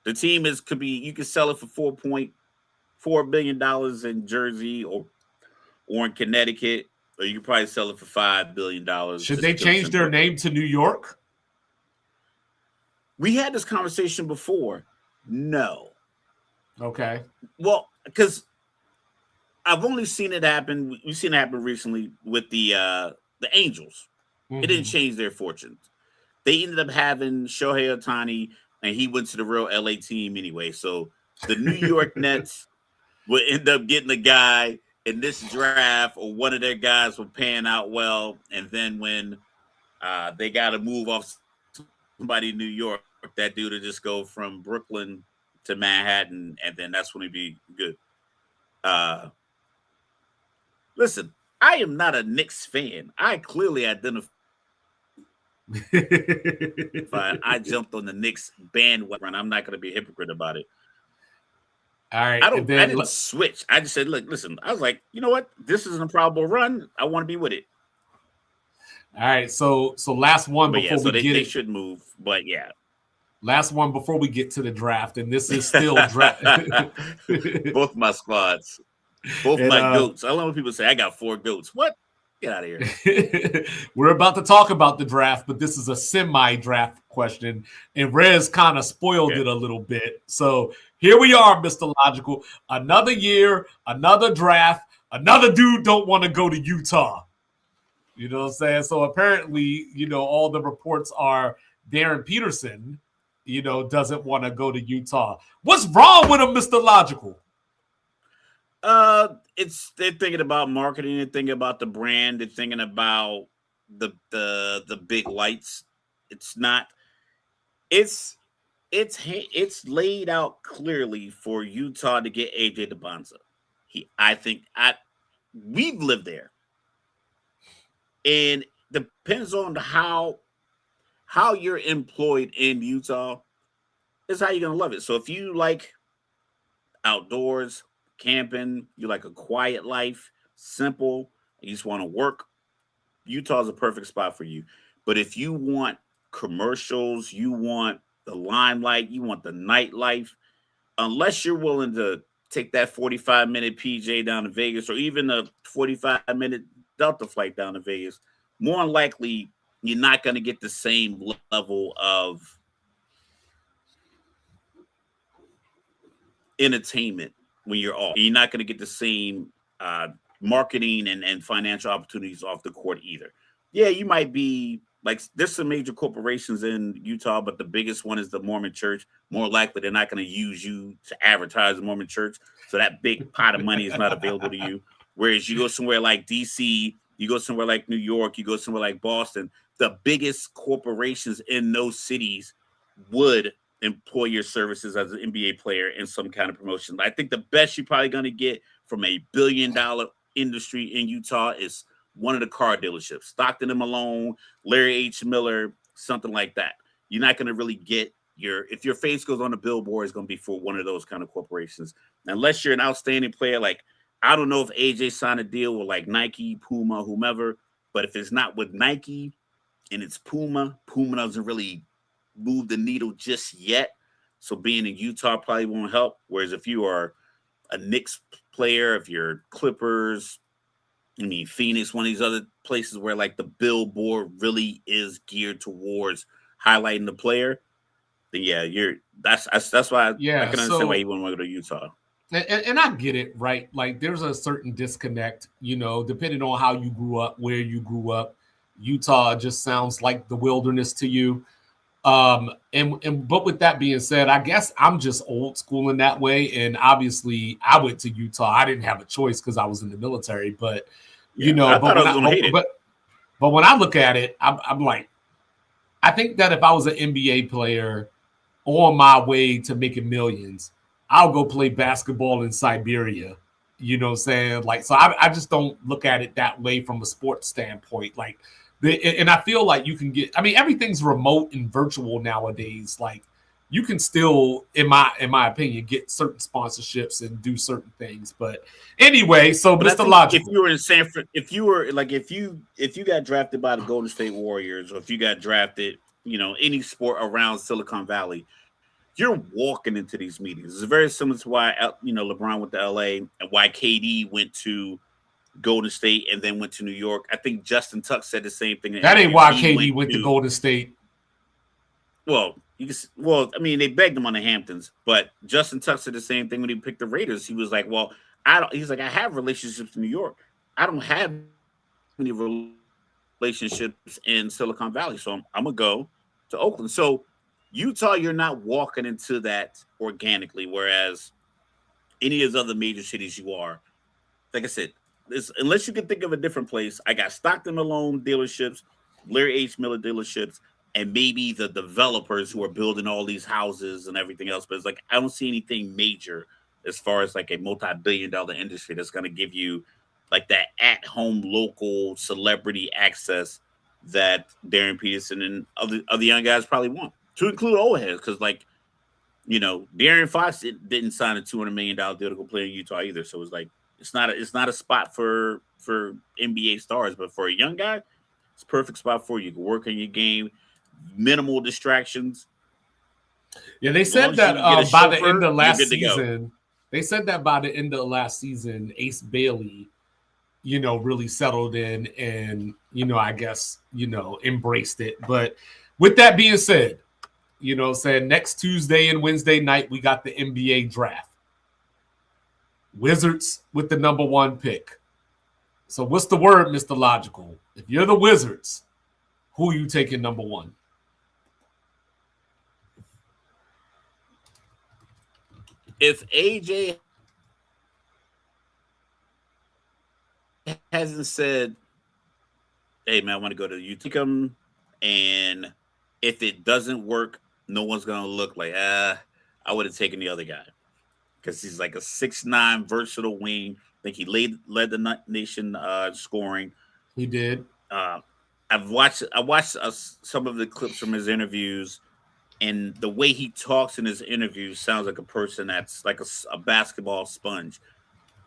The team you could sell it for $4.4 billion in Jersey or in Connecticut, or you could probably sell it for $5 billion. Should they change their name to New York? We had this conversation before. No. Okay. Well, because I've only seen it happen. We've seen it happen recently with the Angels. Mm-hmm. It didn't change their fortunes. They ended up having Shohei Ohtani, and he went to the real LA team anyway. So the New York Nets would end up getting a guy in this draft, or one of their guys will pan out well. And then when they got to move off somebody in New York, that dude will just go from Brooklyn to Manhattan, and then that's when it'd be good. Listen, I am not a Knicks fan. I clearly identify. I jumped on the Knicks bandwagon. I'm not going to be a hypocrite about it. All right. I didn't switch. I just said, look, listen, I was like, you know what? This is an improbable run. I want to be with it. All right. So last one before we get they should move. But yeah. Last one before we get to the draft. And this is still draft. Both my squads. Both my goats. I love when people say I got 4 goats. What? Get out of here. We're about to talk about the draft, but this is a semi-draft question. And Rez kind of spoiled it a little bit. So here we are, Mr. Logical. Another year, another draft. Another dude don't want to go to Utah. You know what I'm saying? So apparently, all the reports are Darren Peterson, doesn't want to go to Utah. What's wrong with him, Mr. Logical? They're thinking about marketing, they're thinking about the brand, they're thinking about the big lights. It's laid out clearly for Utah to get AJ DeBonza. We've lived there. And depends on how you're employed in Utah is how you're gonna love it. So if you like outdoors, camping, you like a quiet life, simple, you just want to work, Utah's a perfect spot for you. But if you want commercials, you want the limelight, you want the nightlife, unless you're willing to take that 45-minute PJ down to Vegas, or even a 45-minute Delta flight down to Vegas, more than likely you're not going to get the same level of entertainment when you're off. You're not going to get the same marketing and financial opportunities off the court either. Yeah, you might be like, there's some major corporations in Utah, but the biggest one is the Mormon Church. More likely, they're not going to use you to advertise the Mormon Church. So that big pot of money is not available to you. Whereas you go somewhere like DC, you go somewhere like New York, you go somewhere like Boston, the biggest corporations in those cities would employ your services as an NBA player in some kind of promotion. I think the best you're probably going to get from a $1 billion industry in Utah is one of the car dealerships, Stockton and Malone, Larry H. Miller, something like that. You're not going to really get if your face goes on the billboard, it's going to be for one of those kind of corporations. Unless you're an outstanding player, like, I don't know if AJ signed a deal with like Nike, Puma, whomever, but if it's not with Nike, and it's Puma. Puma doesn't really move the needle just yet. So being in Utah probably won't help. Whereas if you are a Knicks player, if you're Clippers, I mean Phoenix, one of these other places where like the billboard really is geared towards highlighting the player, then yeah, that's why I Yeah, can understand why so he wouldn't want to go to Utah. and I get it, right? Like there's a certain disconnect, depending on how you grew up, where you grew up. Utah just sounds like the wilderness to you. And but with that being said, I guess I'm just old school in that way. And obviously, I went to Utah. I didn't have a choice because I was in the military. But Yeah, I but thought I when was I gonna hate it. but when I look at it, I'm like, I think that if I was an NBA player on my way to making millions, I'll go play basketball in Siberia. You know what I'm saying? Like, so I just don't look at it that way from a sports standpoint. Like, and I feel like you can get, I mean, everything's remote and virtual nowadays. Like, you can still, in my opinion, get certain sponsorships and do certain things. But anyway, so But I Mr. think if Logical. you were in if you were like if you got drafted by the Golden State Warriors, or if you got drafted, any sport around Silicon Valley, you're walking into these meetings. It's very similar to why LeBron went to LA and why KD went to Golden State and then went to New York. I think Justin Tuck said the same thing in an That ain't interview. why He KD went went to to Golden State. I mean, they begged him on the Hamptons, but Justin Tuck said the same thing when he picked the Raiders. He was like, "Well, I don't." He's like, "I have relationships in New York. I don't have any relationships in Silicon Valley, so I'm gonna go to Oakland." So Utah, you're not walking into that organically, whereas any of the other major cities you are. Like I said, unless you can think of a different place, I got Stockton Malone dealerships, Larry H. Miller dealerships, and maybe the developers who are building all these houses and everything else. But it's like I don't see anything major as far as like a multi-billion-dollar industry that's going to give you like that at-home local celebrity access that Darren Peterson and other young guys probably want, to include old heads, because like De'Aaron Fox didn't sign a $200 million deal to go play in Utah either. So it's like it's not a spot for NBA stars, but for a young guy, it's a perfect spot for you. You can work on your game, minimal distractions. Yeah, they As long said as you that can get a by the end chauffeur, of you're last good to go. season, they said that by the end of last season, Ace Bailey, really settled in and, I guess, embraced it. But with that being said, saying next Tuesday and Wednesday night, we got the NBA draft. Wizards with the number one pick. So what's the word, Mr. Logical? If you're the Wizards, who are you taking number one? If AJ hasn't said, "Hey man, I want to go to Utah," and if it doesn't work, no one's gonna look like I would have taken the other guy, because he's like a 6'9" versatile wing. I think he led the nation scoring. He did. Uh, I watched some of the clips from his interviews, and the way he talks in his interviews sounds like a person that's like a basketball sponge.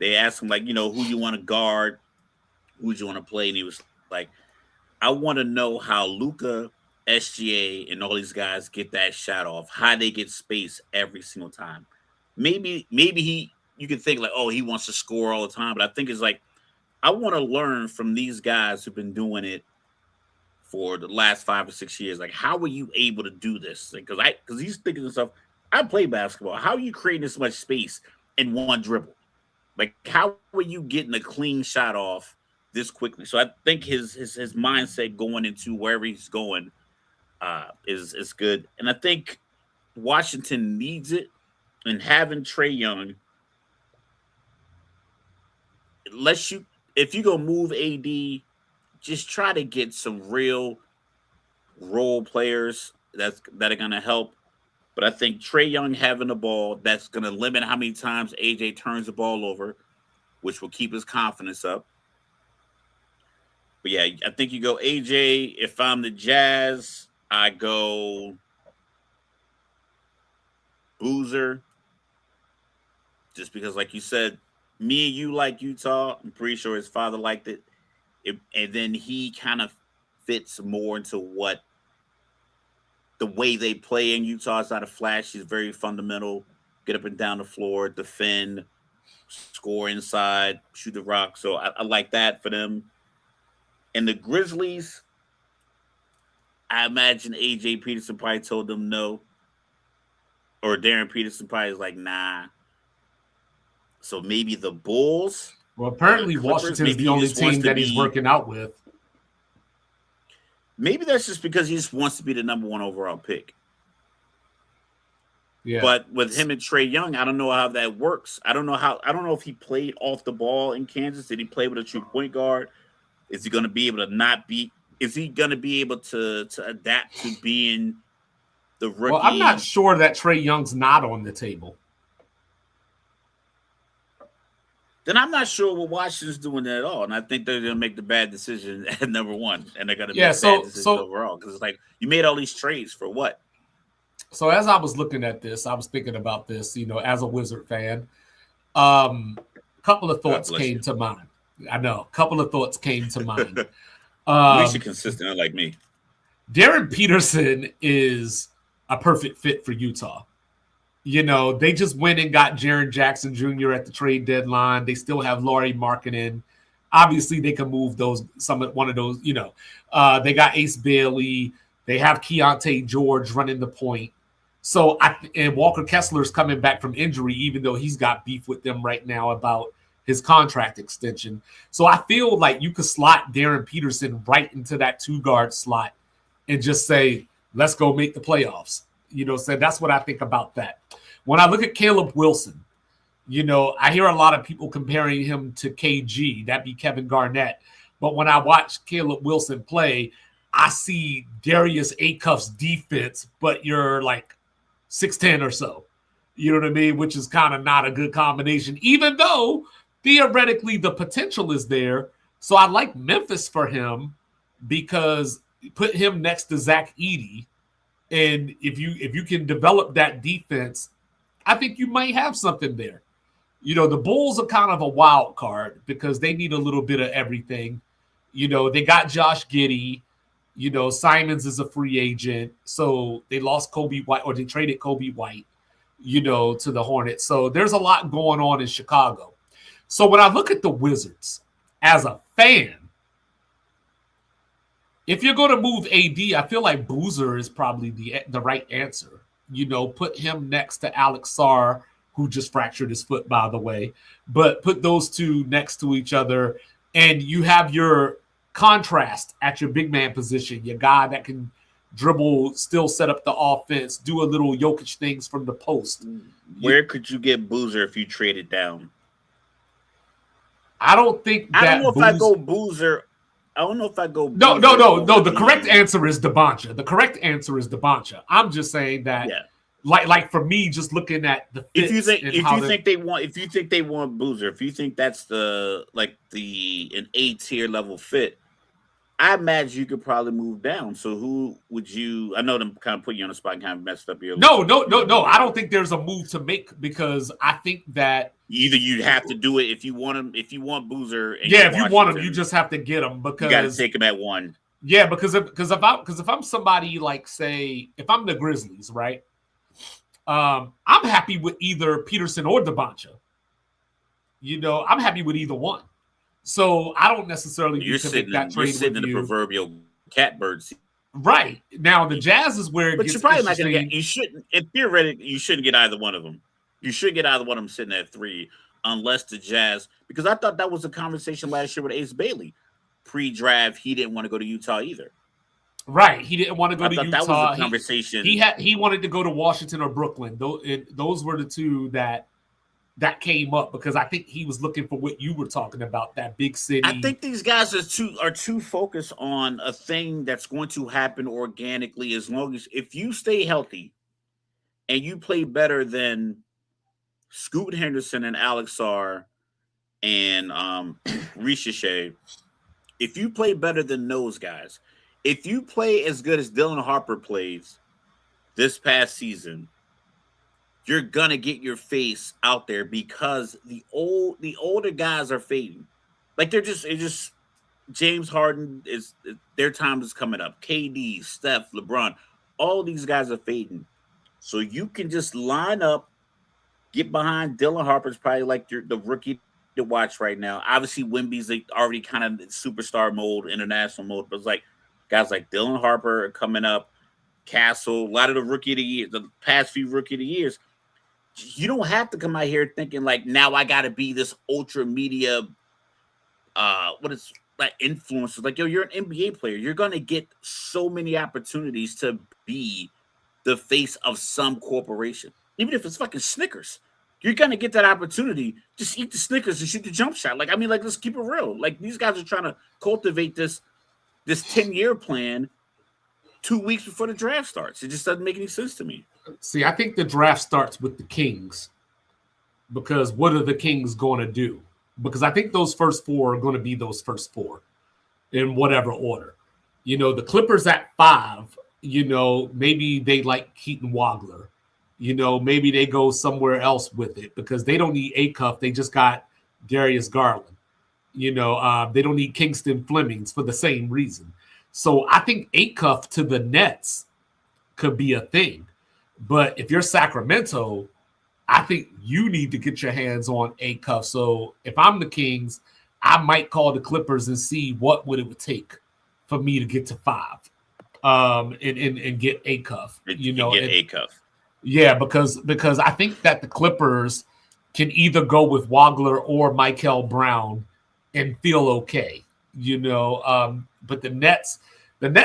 They asked him like, who you want to guard, who you want to play, and he was like, I want to know how Luca, SGA, and all these guys get that shot off, how they get space every single time. Maybe you could think like, oh, he wants to score all the time, but I think it's like I want to learn from these guys who've been doing it for the last 5 or 6 years. Like, how were you able to do this? Because he's thinking to himself, I play basketball. How are you creating this much space in one dribble? Like, how are you getting a clean shot off this quickly? So I think his mindset going into wherever he's going is good, and I think Washington needs it. And having Trey Young, unless you if you go move AD, just try to get some real role players that are gonna help. But I think Trey Young having the ball, that's gonna limit how many times AJ turns the ball over, which will keep his confidence up. But yeah, I think you go AJ. If I'm the Jazz, I go Boozer, just because, like you said, me and you like Utah. I'm pretty sure his father liked it, and then he kind of fits more into what the way they play in Utah. It's not a flash. He's very fundamental. Get up and down the floor, defend, score inside, shoot the rock. So I like that for them. And the Grizzlies, I imagine AJ Peterson probably told them no. Or Darren Peterson probably is like, nah. So maybe the Bulls. Well, apparently Clippers, Washington's the only team that he's working out with. Maybe that's just because he just wants to be the number 1 overall pick. Yeah. But with him and Trae Young, I don't know how that works. I don't know if he played off the ball in Kansas. Did he play with a true point guard? Is he going to be able to not be? Is he going to be able to adapt to being the rookie? Well, I'm not sure that Trae Young's not on the table. Then I'm not sure what Washington's doing at all. And I think they're going to make the bad decision at number 1. And they're going to make the bad decision overall. Because it's like, you made all these trades for what? So as I was looking at this, I was thinking about this, as a Wizard fan. A couple of thoughts came to mind. I know. A couple of thoughts came to mind. At least you're consistent, unlike me. Darren Peterson is a perfect fit for Utah. They just went and got Jaren Jackson Jr. at the trade deadline. They still have Lauri Markkanen. Obviously, they can move one of those. They got Ace Bailey. They have Keontae George running the point. So, and Walker Kessler's coming back from injury, even though he's got beef with them right now about his contract extension. So I feel like you could slot Darren Peterson right into that 2-guard slot and just say, let's go make the playoffs. So that's what I think about that. When I look at Caleb Wilson, I hear a lot of people comparing him to KG. That'd be Kevin Garnett. But when I watch Caleb Wilson play, I see Darius Acuff's defense, but you're like 6'10" or so. You know what I mean? Which is kind of not a good combination, even though theoretically the potential is there. So I like Memphis for him because put him next to Zach Edey. And if you can develop that defense, I think you might have something there. The Bulls are kind of a wild card because they need a little bit of everything. They got Josh Giddey. Simons is a free agent. So they lost Kobe White, or they traded Kobe White, to the Hornets. So there's a lot going on in Chicago. So when I look at the Wizards as a fan, if you're going to move AD, I feel like Boozer is probably the right answer. Put him next to Alex Sarr, who just fractured his foot, by the way. But put those two next to each other, and you have your contrast at your big man position, your guy that can dribble, still set up the offense, do a little Jokic things from the post. Where could you get Boozer if you traded down? I don't think that. I don't know if I go Boozer. I don't know if I go. No. The correct answer is DeBoncha. I'm just saying that, like for me, just looking at the fits. If you think they want Boozer, if you think that's an A tier level fit, I imagine you could probably move down. So who would you? I know them kind of put you on the spot and kind of messed up your. No. I don't think there's a move to make because I think that either you'd have to do it if you want him. If you want Boozer, if you want him, you just have to get him because you got to take him at 1. Yeah, because if I'm somebody like, say, if I'm the Grizzlies, right? I'm happy with either Peterson or DeBoncha. I'm happy with either one. So I don't necessarily need to make that trade. You're sitting in the proverbial catbird seat. Right. Now the Jazz is where it gets you're probably not going to get. You shouldn't. In theoretically, you shouldn't get either one of them. You should get either one of them sitting at 3, unless the Jazz. Because I thought that was a conversation last year with Ace Bailey. Pre-draft, he didn't want to go to Utah either. Right. He didn't want to go to Utah. That was a conversation. He wanted to go to Washington or Brooklyn. Those were the two that came up because I think he was looking for what you were talking about, that big city. I think these guys are too focused on a thing that's going to happen organically as long as if you stay healthy and you play better than Scoot Henderson and Alex Sarr and Richeche, if you play better than those guys, if you play as good as Dylan Harper plays this past season, you're gonna get your face out there because the older guys are fading. Like it's just James Harden is their time is coming up. KD, Steph, LeBron, all these guys are fading. So you can just line up, get behind Dylan Harper's probably like the rookie to watch right now. Obviously, Wemby's like already kind of superstar mode, international mode, but it's like guys like Dylan Harper are coming up, Castle, a lot of the rookie of the year, the past few rookie of the years. You don't have to come out here thinking like now I got to be this ultra media, what is like influencers. Like yo, you're an NBA player. You're gonna get so many opportunities to be the face of some corporation, even if it's fucking Snickers. You're gonna get that opportunity. Just eat the Snickers and shoot the jump shot. Like I mean, like let's keep it real. Like these guys are trying to cultivate this 10-year plan 2 weeks before the draft starts. It just doesn't make any sense to me. See, I think the draft starts with the Kings because what are the Kings going to do? Because I think those first four are going to be those first four in whatever order. You know, the Clippers at 5, you know, maybe they like Keaton Wagler. You know, maybe they go somewhere else with it because they don't need Acuff. They just got Darius Garland. You know, they don't need Kingston Flemings for the same reason. So I think Acuff to the Nets could be a thing. But if you're Sacramento, I think you need to get your hands on Acuff. So if I'm the Kings, I might call the Clippers and see what would it would take for me to get to 5 and get Acuff. You know, get Acuff. Yeah, because I think that the Clippers can either go with Wagler or Michael Brown and feel okay. You know, but the Nets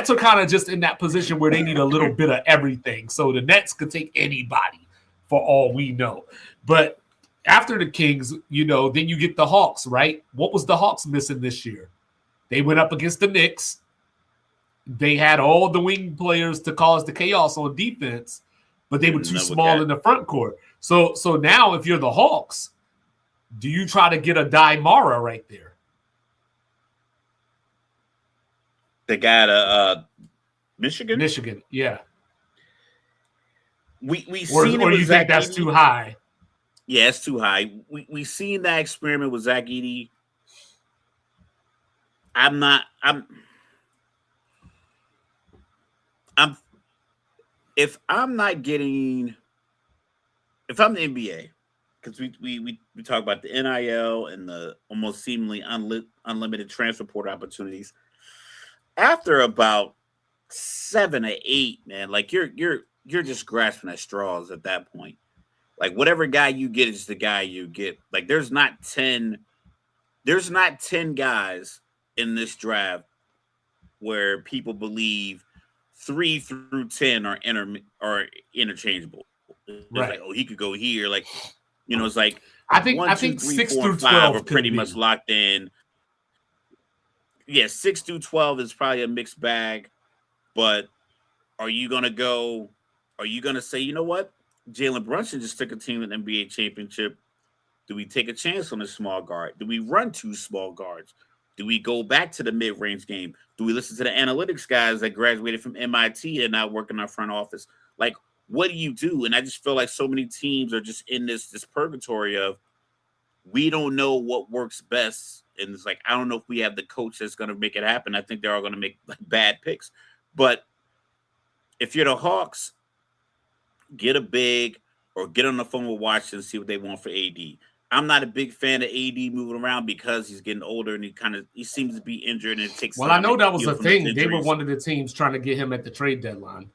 are kind of just in that position where they need a little bit of everything. So the Nets could take anybody for all we know. But after the Kings, you know, then you get the Hawks, right? What was the Hawks missing this year? They went up against the Knicks. They had all the wing players to cause the chaos on defense, but they were too small in the front court. So now if you're the Hawks, do you try to get a Mara right there? They got Michigan. Michigan, yeah. We or seen or it you with think Zach that's Edey. too high? Yeah, it's too high. We seen that experiment with Zach Edey. If I'm the NBA, because we talk about the NIL and the almost seemingly unlimited transfer portal opportunities. After about 7 or 8, man, like you're just grasping at straws at that point. Like whatever guy you get is the guy you get. Like there's not 10 guys in this draft where people believe 3 through 10 are interchangeable. It's Right. like, oh, he could go here. Like, you know, it's like I think 1, 2, 3, 6 4, through and 5 12 are pretty could be. much locked in. Yeah, 6 through 12 is probably a mixed bag. But are you gonna say, you know what? Jalen Brunson just took a team to the NBA championship. Do we take a chance on a small guard? Do we run 2 small guards? Do we go back to the mid-range game? Do we listen to the analytics guys that graduated from MIT and now work in our front office? Like, what do you do? And I just feel like so many teams are just in this purgatory of we don't know what works best. And it's like, I don't know if we have the coach that's going to make it happen. I think they're all going to make like bad picks. But if you're the Hawks, get a big or get on the phone with Washington and see what they want for AD. I'm not a big fan of AD moving around because he's getting older and he seems to be injured and it takes. Well, I know that was a thing. They were injuries. one of the teams trying to get him at the trade deadline.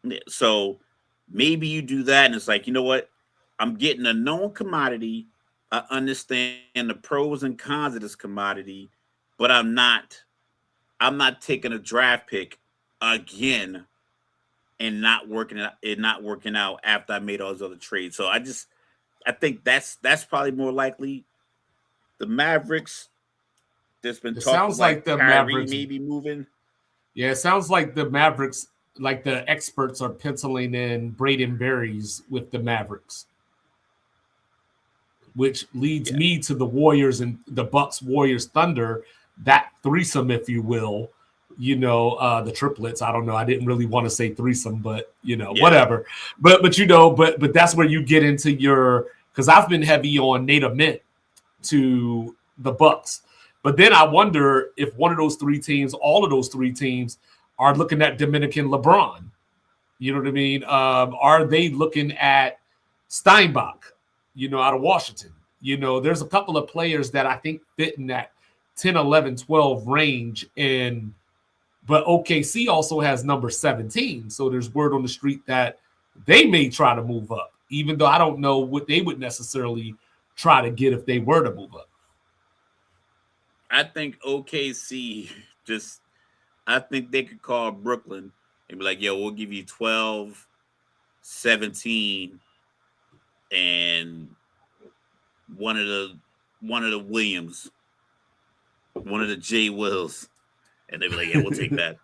Yeah, so maybe you do that and it's like, you know what? I'm getting a known commodity. I understand the pros and cons of this commodity, but I'm not taking a draft pick again and not working out after I made all those other trades. So I think that's probably more likely. The Mavericks, there's been talk sounds like the Kyrie Mavericks maybe moving. Yeah, it sounds like the Mavericks, like the experts are penciling in Braden Berries with the Mavericks, which leads me to the Warriors and the Bucks, Warriors, Thunder, that threesome, if you will. You know, the triplets. I don't know. I didn't really want to say threesome, but whatever. But but that's where you get into because I've been heavy on Nate Mint to the Bucks, But then I wonder if one of those three teams, all of those three teams, are looking at Dominican LeBron. You know what I mean? Are they looking at Steinbach, out of Washington? There's a couple of players that I think fit in that 10, 11, 12 range. But OKC also has number 17. So there's word on the street that they may try to move up, even though I don't know what they would necessarily try to get if they were to move up. I think OKC I think they could call Brooklyn and be like, yo, we'll give you 12, 17, and one of the Williams, one of the J Wills. And they'd be like, yeah, we'll take that.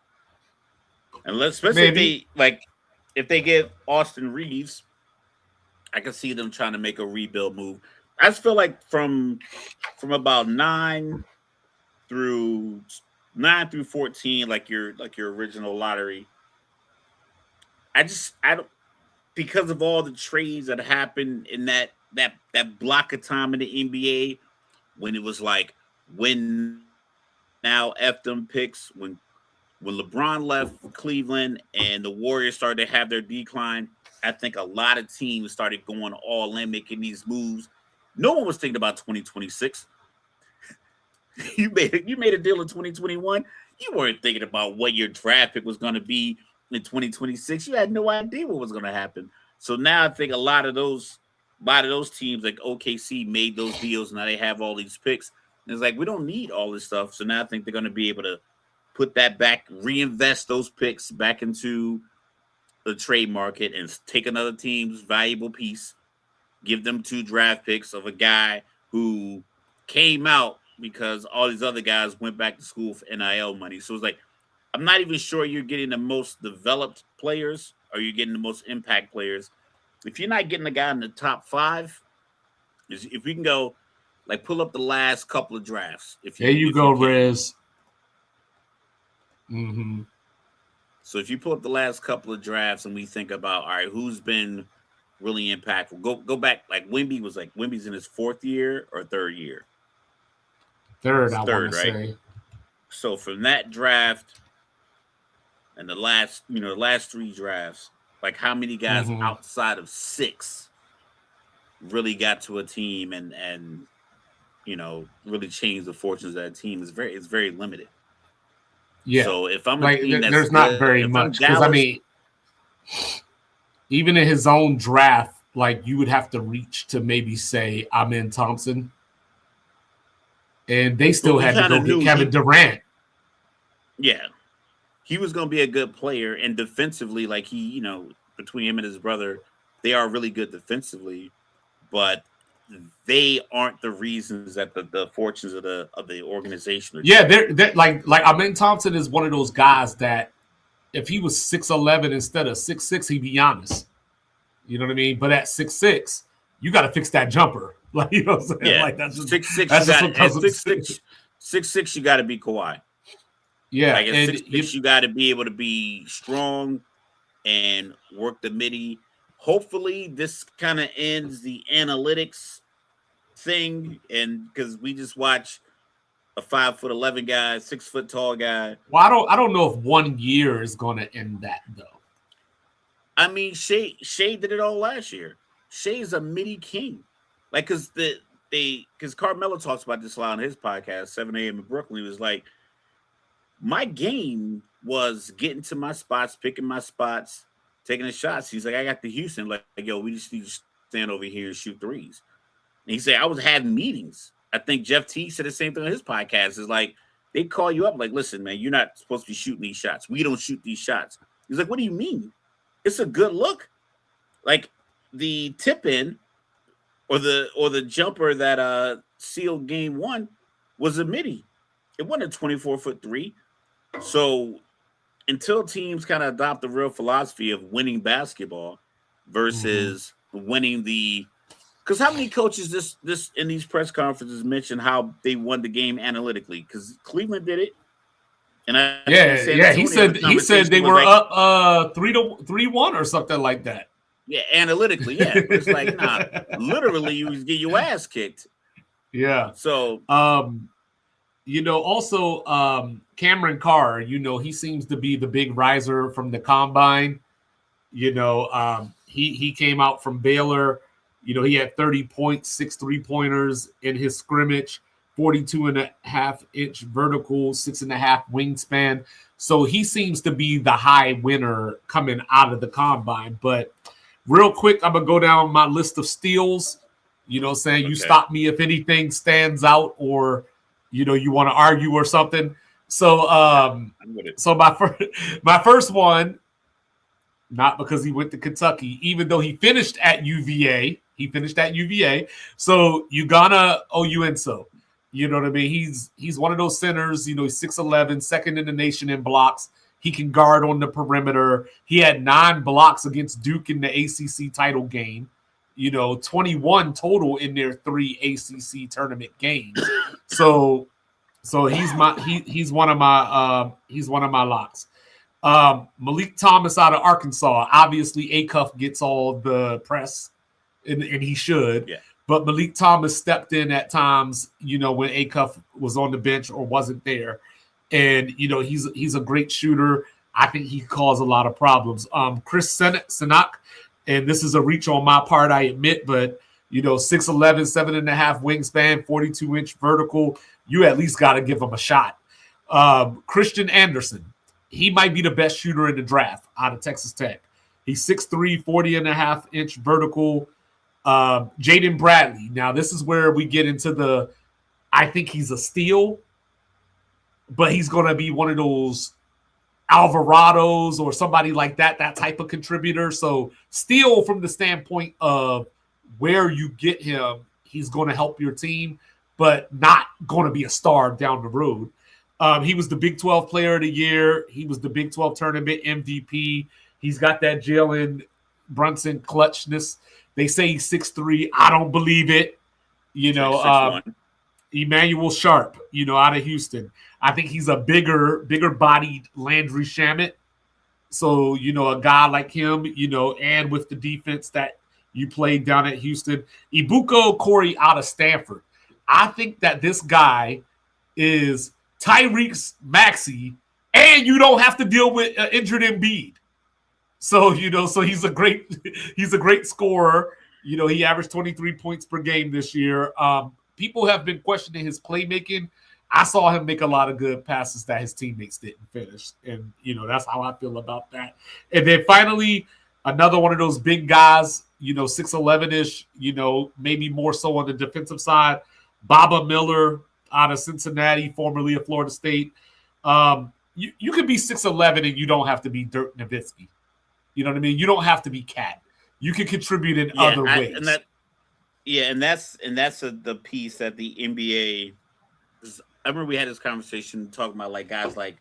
And especially if they get Austin Reeves, I can see them trying to make a rebuild move. I just feel like from about 9 through 14, like your original lottery. I don't, because of all the trades that happened in that block of time in the NBA, when it was like win now F them picks, when LeBron left Cleveland and the Warriors started to have their decline, I think a lot of teams started going all in, making these moves. No one was thinking about 2026. You made a deal in 2021. You weren't thinking about what your draft pick was going to be in 2026. You had no idea what was going to happen. So now I think a lot of those teams like OKC made those deals. Now they have all these picks. And it's like, we don't need all this stuff. So now I think they're going to be able to put that back, reinvest those picks back into the trade market and take another team's valuable piece, give them 2 draft picks of a guy who came out because all these other guys went back to school for NIL money. So it's like, I'm not even sure you're getting the most developed players or you're getting the most impact players. If you're not getting a guy in the top 5, if we can go, like, pull up the last couple of drafts. There you go, Rez. Mm-hmm. So if you pull up the last couple of drafts and we think about, all right, who's been really impactful? Go back, like Wemby's in his 4th year or 3rd year? Third, right? Say. So from that draft and the last 3 drafts, like how many guys outside of 6 really got to a team and really changed the fortunes of that team? It's very limited. Yeah. So if I'm like, there's not very much, because I mean, even in his own draft, like you would have to reach to maybe say Amen Thompson, and they still had to go get Kevin Durant. Yeah, he was going to be a good player, and defensively, like between him and his brother, they are really good defensively, but they aren't the reasons that the fortunes of the organization are. Yeah, they're like Amen Thompson is one of those guys that if he was 6'11" instead of 6'6", he'd be honest. You know what I mean? But at 6'6", you got to fix that jumper. Like, you know what I'm saying? Yeah, like that's just 6'6". That's just At 6'6", you got to be Kawhi. Yeah, like at 6'6", you got to be able to be strong and work the midi. Hopefully, this kind of ends the analytics thing, and because we just watch a 5'11" guy, 6 foot tall guy. Well, I don't know if 1 year is going to end that though. I mean, Shea did it all last year. Shea's a midi king, like because Carmelo talks about this a lot on his podcast, 7 a.m. in Brooklyn. He was like, my game was getting to my spots, picking my spots, taking the shots. He's like, I got the Houston, like yo, we just need to stand over here and shoot threes. And he said, I was having meetings. I think Jeff T said the same thing on his podcast. Is like, they call you up like, listen, man, you're not supposed to be shooting these shots. We don't shoot these shots. He's like, what do you mean? It's a good look. Like the tip in or the jumper that sealed game 1 was a midi. It wasn't a 24-foot 3. So until teams kind of adopt the real philosophy of winning basketball versus winning the, because how many coaches this in these press conferences mention how they won the game analytically? Because Cleveland did it, and he said they were like, up 3-1 or something like that. Yeah, analytically, yeah. But it's like, nah, literally, you get your ass kicked. Yeah. So Also Cameron Carr, he seems to be the big riser from the combine. He came out from Baylor. He had 30 points, 6 3-pointers in his scrimmage, 42.5-inch vertical, 6.5 wingspan. So he seems to be the high winner coming out of the combine. But real quick, I'm going to go down my list of steals. Saying you stop me if anything stands out or, you want to argue or something. So, so my first one, not because he went to Kentucky, even though he finished at UVA. So Ugana Oyuenso, you know what I mean? He's one of those centers, he's 6'11", second in the nation in blocks. He can guard on the perimeter. He had 9 blocks against Duke in the ACC title game. 21 total in their 3 ACC tournament games. So he's one of my locks. Malik Thomas out of Arkansas. Obviously, Acuff gets all the press, and he should. Yeah. But Malik Thomas stepped in at times, when Acuff was on the bench or wasn't there. And, he's a great shooter. I think he caused a lot of problems. Chris Sinak, and this is a reach on my part, I admit, but, 6'11", 7.5 wingspan, 42-inch vertical. You at least got to give him a shot. Christian Anderson. He might be the best shooter in the draft out of Texas Tech. He's 6'3", 40.5-inch vertical. Jaden Bradley. Now, this is where we get into I think he's a steal, but he's going to be one of those Alvarados or somebody like that type of contributor. So steal from the standpoint of where you get him, he's going to help your team, but not going to be a star down the road. He was the Big 12 Player of the Year. He was the Big 12 Tournament MVP. He's got that Jalen Brunson clutchness. They say he's 6'3". I don't believe it. Emmanuel Sharp, out of Houston. I think he's a bigger bodied Landry Shamet. So, a guy like him, and with the defense that you played down at Houston. Ibuka Corey out of Stanford. I think that this guy is Tyrese Maxey, and you don't have to deal with injured Embiid. So, so he's a great scorer. He averaged 23 points per game this year. People have been questioning his playmaking. I saw him make a lot of good passes that his teammates didn't finish. And, that's how I feel about that. And then finally, another one of those big guys, 6'11-ish, maybe more so on the defensive side, Baba Miller out of Cincinnati, formerly of Florida State. You could be 6'11" and you don't have to be Dirk Nowitzki. You know what I mean? You don't have to be Cat. You can contribute in other ways. And that's the piece that the NBA. I remember we had this conversation talking about like guys like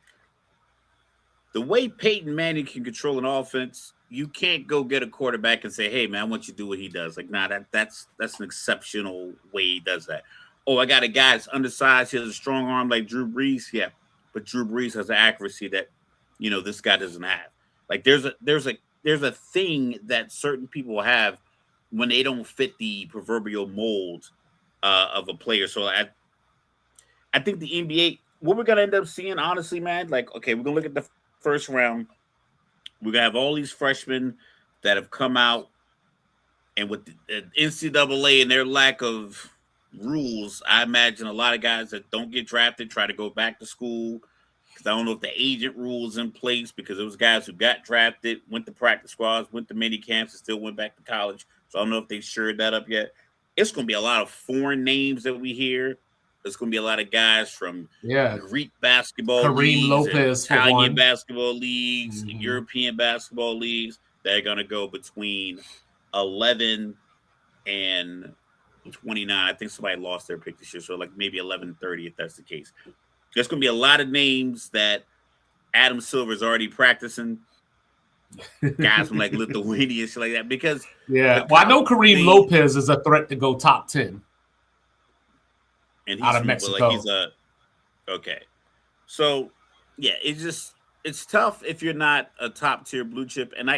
the way Peyton Manning can control an offense. You can't go get a quarterback and say, "Hey, man, I want you to do what he does." Like, nah, that's an exceptional way he does that. Oh, I got a guy that's undersized. He has a strong arm like Drew Brees. Yeah, but Drew Brees has an accuracy that this guy doesn't have. Like, there's a thing that certain people have when they don't fit the proverbial mold of a player. So I think the NBA, what we're gonna end up seeing, honestly, man, like, okay, we're gonna look at the first round. We're gonna have all these freshmen that have come out, and with the NCAA and their lack of rules, I imagine a lot of guys that don't get drafted try to go back to school because I don't know if the agent rules in place, because it was guys who got drafted, went to practice squads, went to mini camps, and still went back to college. So I don't know if they've shored that up yet. It's going to be a lot of foreign names that we hear. There's going to be a lot of guys from Greek basketball leagues, Lopez, Italian basketball leagues, and European basketball leagues that are going to go between 11 and 29. I think somebody lost their pick this year, so like maybe 11:30 if that's the case. There's going to be a lot of names that Adam Silver's already practicing. Guys from like Lithuania and shit like that, because I know Kareem Lopez is a threat to go top 10. And he's out of Mexico. Okay. So it's tough if you're not a top tier blue chip. And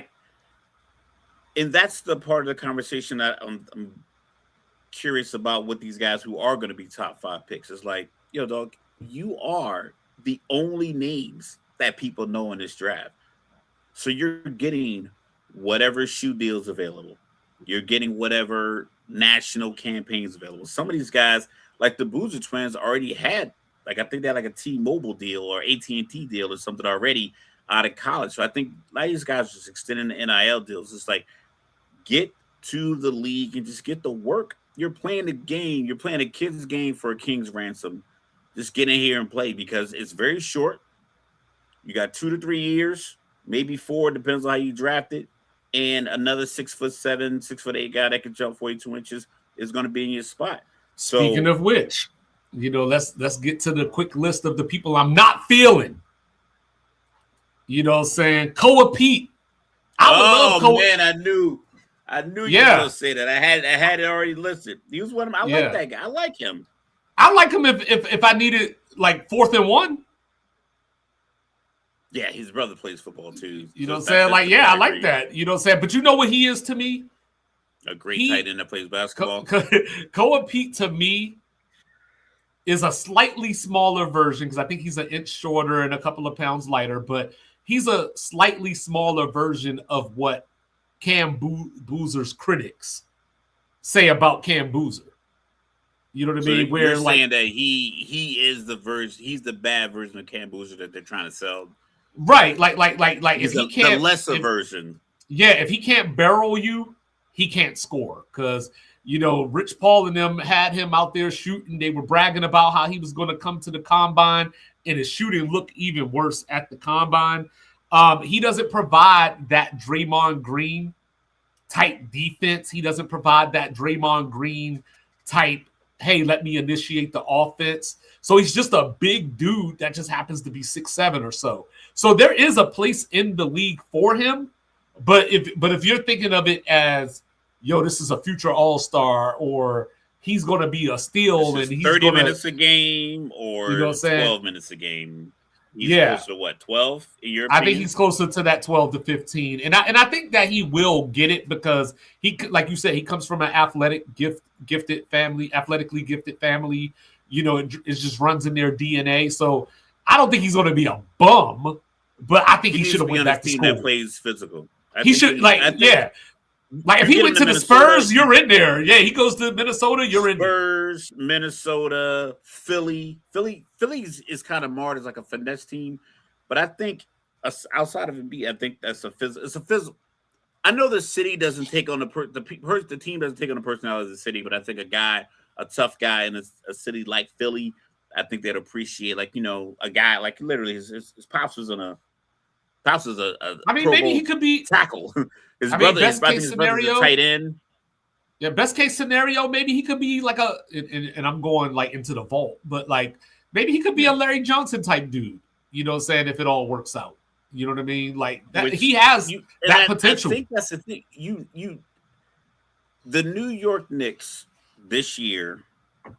that's the part of the conversation that I'm curious about with these guys who are going to be top 5 picks. It's like, dog, you are the only names that people know in this draft. So you're getting whatever shoe deals available. You're getting whatever national campaigns available. Some of these guys, like the Boozer twins, already had, like, I think they had like a T-Mobile deal or AT&T deal or something already out of college. So I think a lot of these guys are just extending the NIL deals. It's like, get to the league and just get the work. You're playing the game. You're playing a kid's game for a king's ransom. Just get in here and play because it's very short. You got 2 to 3 years, maybe 4, depends on how you draft it. And another 6'7", 6'8" guy that can jump 42 inches is going to be in your spot. Speaking of which, let's get to the quick list of the people I'm not feeling. You know what I'm saying? Koa Pete. I would love Koa. Man, I knew you were going to say that. I had it already listed. He was one of them. I like that guy. I like him. I like him if I needed like 4th and 1. Yeah, his brother plays football too. You know what I'm saying? Like, yeah, I like that. You know what I'm saying? But you know what he is to me? A great tight end that plays basketball. Koa Pete to me is a slightly smaller version because I think he's an inch shorter and a couple of pounds lighter, but he's a slightly smaller version of what Cam Boozer's critics say about Cam Boozer. You know what I mean? Where you're saying that he is he's the bad version of Cam Boozer that they're trying to sell. Right, like if he can't, the lesser version. Yeah, if he can't barrel you, he can't score. Because Rich Paul and them had him out there shooting. They were bragging about how he was going to come to the combine, and his shooting looked even worse at the combine. He doesn't provide that Draymond Green type defense. He doesn't provide that Draymond Green type, hey, let me initiate the offense. So he's just a big dude that just happens to be 6'7" or so. So there is a place in the league for him. But if you're thinking of it as, this is a future all-star, or he's going to be a steal, and he's 30 minutes a game, or 12 minutes a game. He's closer to what, 12 in your opinion? I think he's closer to that 12 to 15. And I think that he will get it because he, like you said, he comes from an athletically gifted family. It just runs in their DNA. So I don't think he's going to be a bum, but I think he should have went back to school. That plays physical. He should, like if he went to the Spurs, you're in there. Yeah, he goes to Minnesota, you're in there. Spurs, Minnesota, Philly. Philly is kind of marred as like a finesse team, but I think outside of Embiid, I think that's it's a physical. I know the city doesn't take on the team doesn't take on the personality of the city, but I think a tough guy in a city like Philly, I think they'd appreciate, like, a guy like literally his pops was a maybe he could be tackle. His brother's a tight end. Yeah, best case scenario, maybe he could be like and I'm going like into the vault, but like maybe he could be a Larry Johnson type dude. You know what I'm saying? If it all works out. You know what I mean? Like that, he has that potential. I think that's the thing. The New York Knicks this year,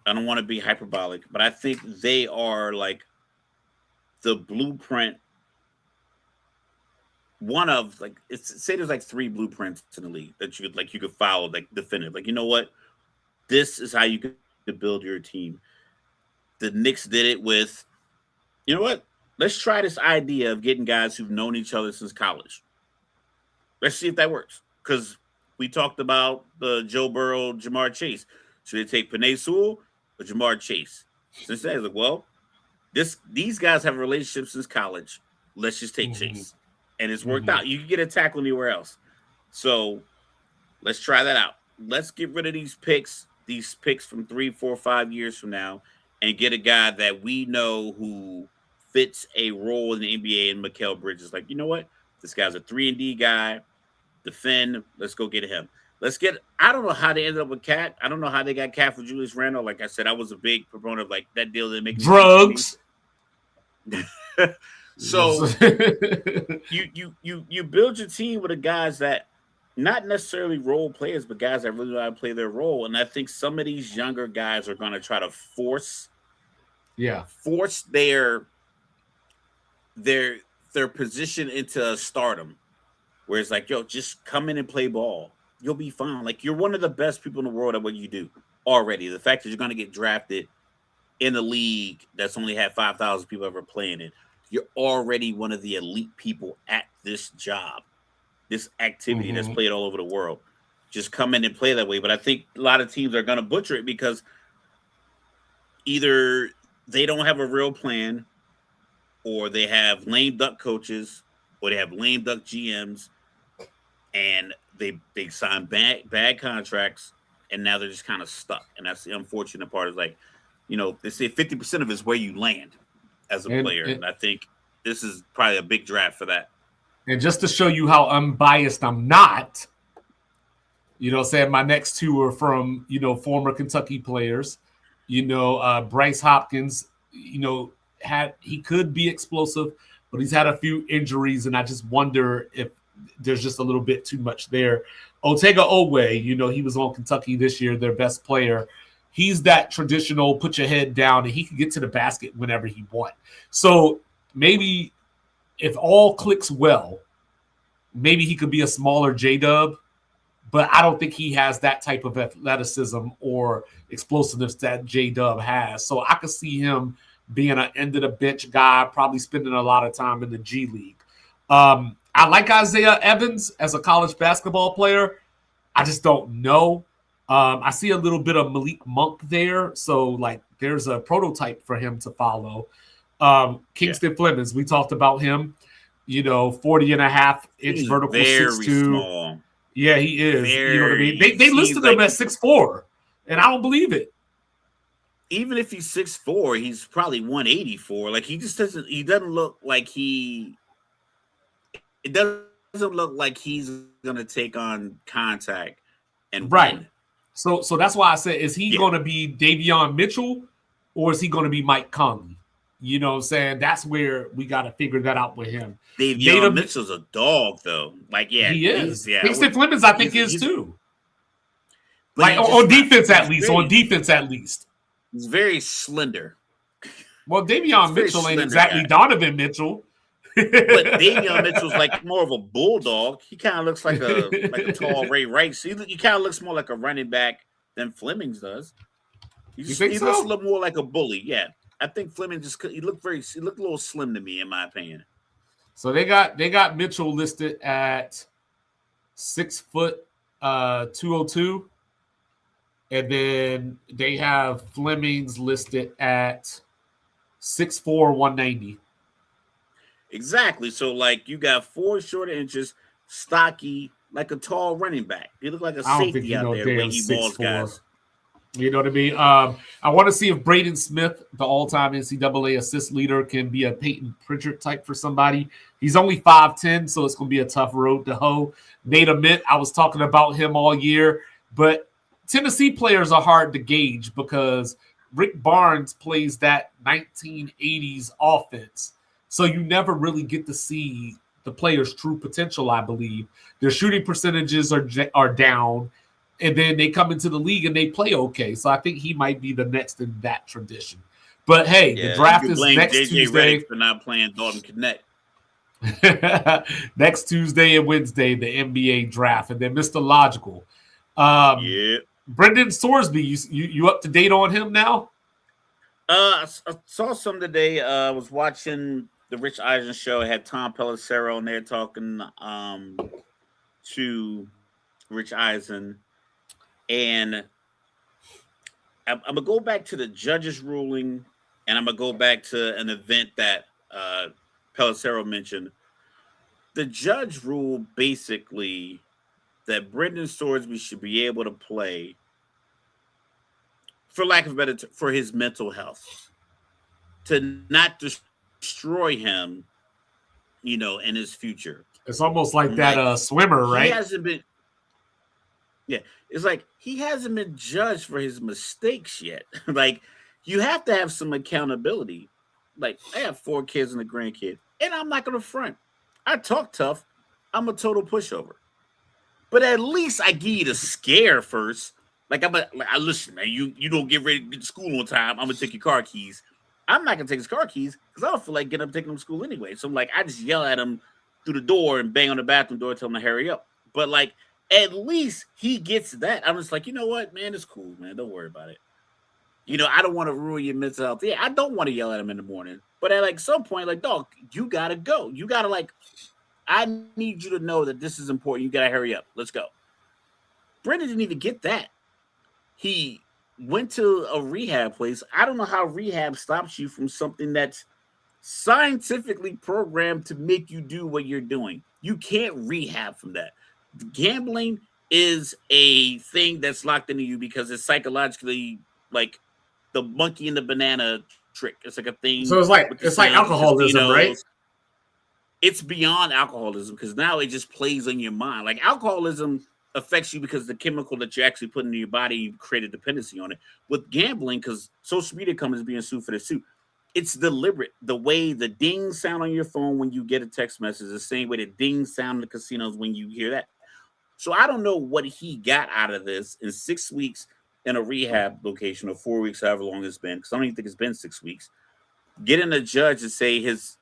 I don't want to be hyperbolic, but I think they are like the blueprint. One of say there's like 3 blueprints in the league that you could follow, like definitive. Like, you know what? This is how you could build your team. The Knicks did it with, you know what? Let's try this idea of getting guys who've known each other since college. Let's see if that works. Because we talked about the Joe Burrow, Jamar Chase. Should they take Penei Sewell or Jamar Chase? Since then, like, well, these guys have a relationship since college. Let's just take Chase. And it's worked out. You can get a tackle anywhere else. So let's try that out. Let's get rid of these picks from 3, 4, 5 years from now, and get a guy that we know who fits a role in the NBA and Mikal Bridges. Like, you know what? This guy's a 3-and-D guy. Defend. Let's go get him. I don't know how they ended up with Cat. I don't know how they got Cat for Julius Randle. Like I said, I was a big proponent of like that deal that make drugs. So you build your team with the guys that not necessarily role players, but guys that really know how to play their role. And I think some of these younger guys are going to try to force their position into stardom, where it's like, yo, just come in and play ball. You'll be fine. Like, you're one of the best people in the world at what you do already. The fact that you're going to get drafted in a league that's only had 5,000 people ever playing it. You're already one of the elite people at this job, this activity that's played all over the world. Just come in and play that way. But I think a lot of teams are going to butcher it because either they don't have a real plan, or they have lame duck coaches, or they have lame duck GMs, and they sign bad contracts, and now they're just kind of stuck. And that's the unfortunate part. Is like, they say 50% of it is where you land as a player, and I think this is probably a big draft for that. And just to show you how unbiased I'm not, saying my next two are from former Kentucky players. Bryce Hopkins, he could be explosive, but he's had a few injuries, and I just wonder if there's just a little bit too much there. Otega Oweh, he was on Kentucky this year, their best player. He's that traditional put your head down, and he can get to the basket whenever he wants. So maybe if all clicks well, maybe he could be a smaller J-Dub, but I don't think he has that type of athleticism or explosiveness that J-Dub has. So I could see him being an end-of-the-bench guy, probably spending a lot of time in the G League. I like Isaiah Evans as a college basketball player. I just don't know. I see a little bit of Malik Monk there. So, there's a prototype for him to follow. Kingston Flemings, we talked about him. 40.5-inch vertical, very 6'2". small. Yeah, he is. You know what I mean? They listed him at 6'4", and I don't believe it. Even if he's 6'4", he's probably 184. He just doesn't. He doesn't look like he. It doesn't look like he's going to take on contact and win. So that's why I said, is he going to be Davion Mitchell, or is he going to be Mike Conley? You know what I'm saying? That's where we got to figure that out with him. Davion Mitchell's a dog, though. He is. Yeah, Kingston Flemings, I think, is too. On defense, at least. He's very slender. Well, Davion Mitchell ain't exactly Donovan Mitchell. But Davion Mitchell's more of a bulldog. He kind of looks like a tall Ray Rice. He kind of looks more like a running back than Flemings does. He looks a little more like a bully. Yeah, I think Fleming he looked a little slim to me, in my opinion. So they got Mitchell listed at 6 foot 202, and then they have Flemings listed at 6'4", 190. Exactly. So you got 4 shorter inches, stocky, like a tall running back. You look like a safety out there when he balls guys. You know what I mean? I want to see if Braden Smith, the all-time NCAA assist leader, can be a Peyton Pritchard type for somebody. He's only 5'10", so it's going to be a tough road to hoe. Nate Amit, I was talking about him all year, but Tennessee players are hard to gauge because Rick Barnes plays that 1980s offense. So you never really get to see the player's true potential, I believe. Their shooting percentages are down, and then they come into the league and they play okay. So I think he might be the next in that tradition. But, hey, the draft is next Tuesday. For not playing Dalton Connect. Next Tuesday and Wednesday, the NBA draft. And then Mr. Logical. Brendan Sorsby, you up to date on him now? I saw some today. I was watching the Rich Eisen show. It had Tom Pelissero on there talking to Rich Eisen. And I'm going to go back to the judge's ruling, and I'm going to go back to an event that Pelissero mentioned. The judge ruled basically that Brendan Sorsby should be able to play, for lack of a better term, for his mental health, to not destroy him, in his future. It's almost like that swimmer, right? He hasn't been. Yeah, it's like he hasn't been judged for his mistakes yet. You have to have some accountability. I have 4 kids and a grandkid, and I'm not going to front. I talk tough. I'm a total pushover. But at least I give you the scare first. I listen, man, you don't get ready to get to school on time. I'm going to take your car keys. I'm not going to take his car keys because I don't feel like getting up and taking him to school anyway. So, I just yell at him through the door and bang on the bathroom door, tell him to hurry up. But, at least he gets that. I'm just like, you know what, man, it's cool, man. Don't worry about it. I don't want to ruin your mental health. Yeah, I don't want to yell at him in the morning. But at like some point, like, dog, you gotta go. You gotta like, I need you to know that this is important. You gotta hurry up. Let's go. Brendan didn't even get that. He went to a rehab place. I don't know how rehab stops you from something that's scientifically programmed to make you do what you're doing. You can't rehab from that. Gambling is a thing that's locked into you because it's psychologically like the monkey and the banana trick. It's like a thing. So it's like alcoholism, right? It's beyond alcoholism because now it just plays on your mind. Like alcoholism affects you because the chemical that you actually put into your body, you create a dependency on it. With gambling, because social media companies being sued for this too, it's deliberate. The way the dings sound on your phone when you get a text message, the same way the dings sound in the casinos when you hear that. So I don't know what he got out of this in 6 weeks in a rehab location or 4 weeks, however long it's been, because I don't even think it's been 6 weeks. Getting a judge to say his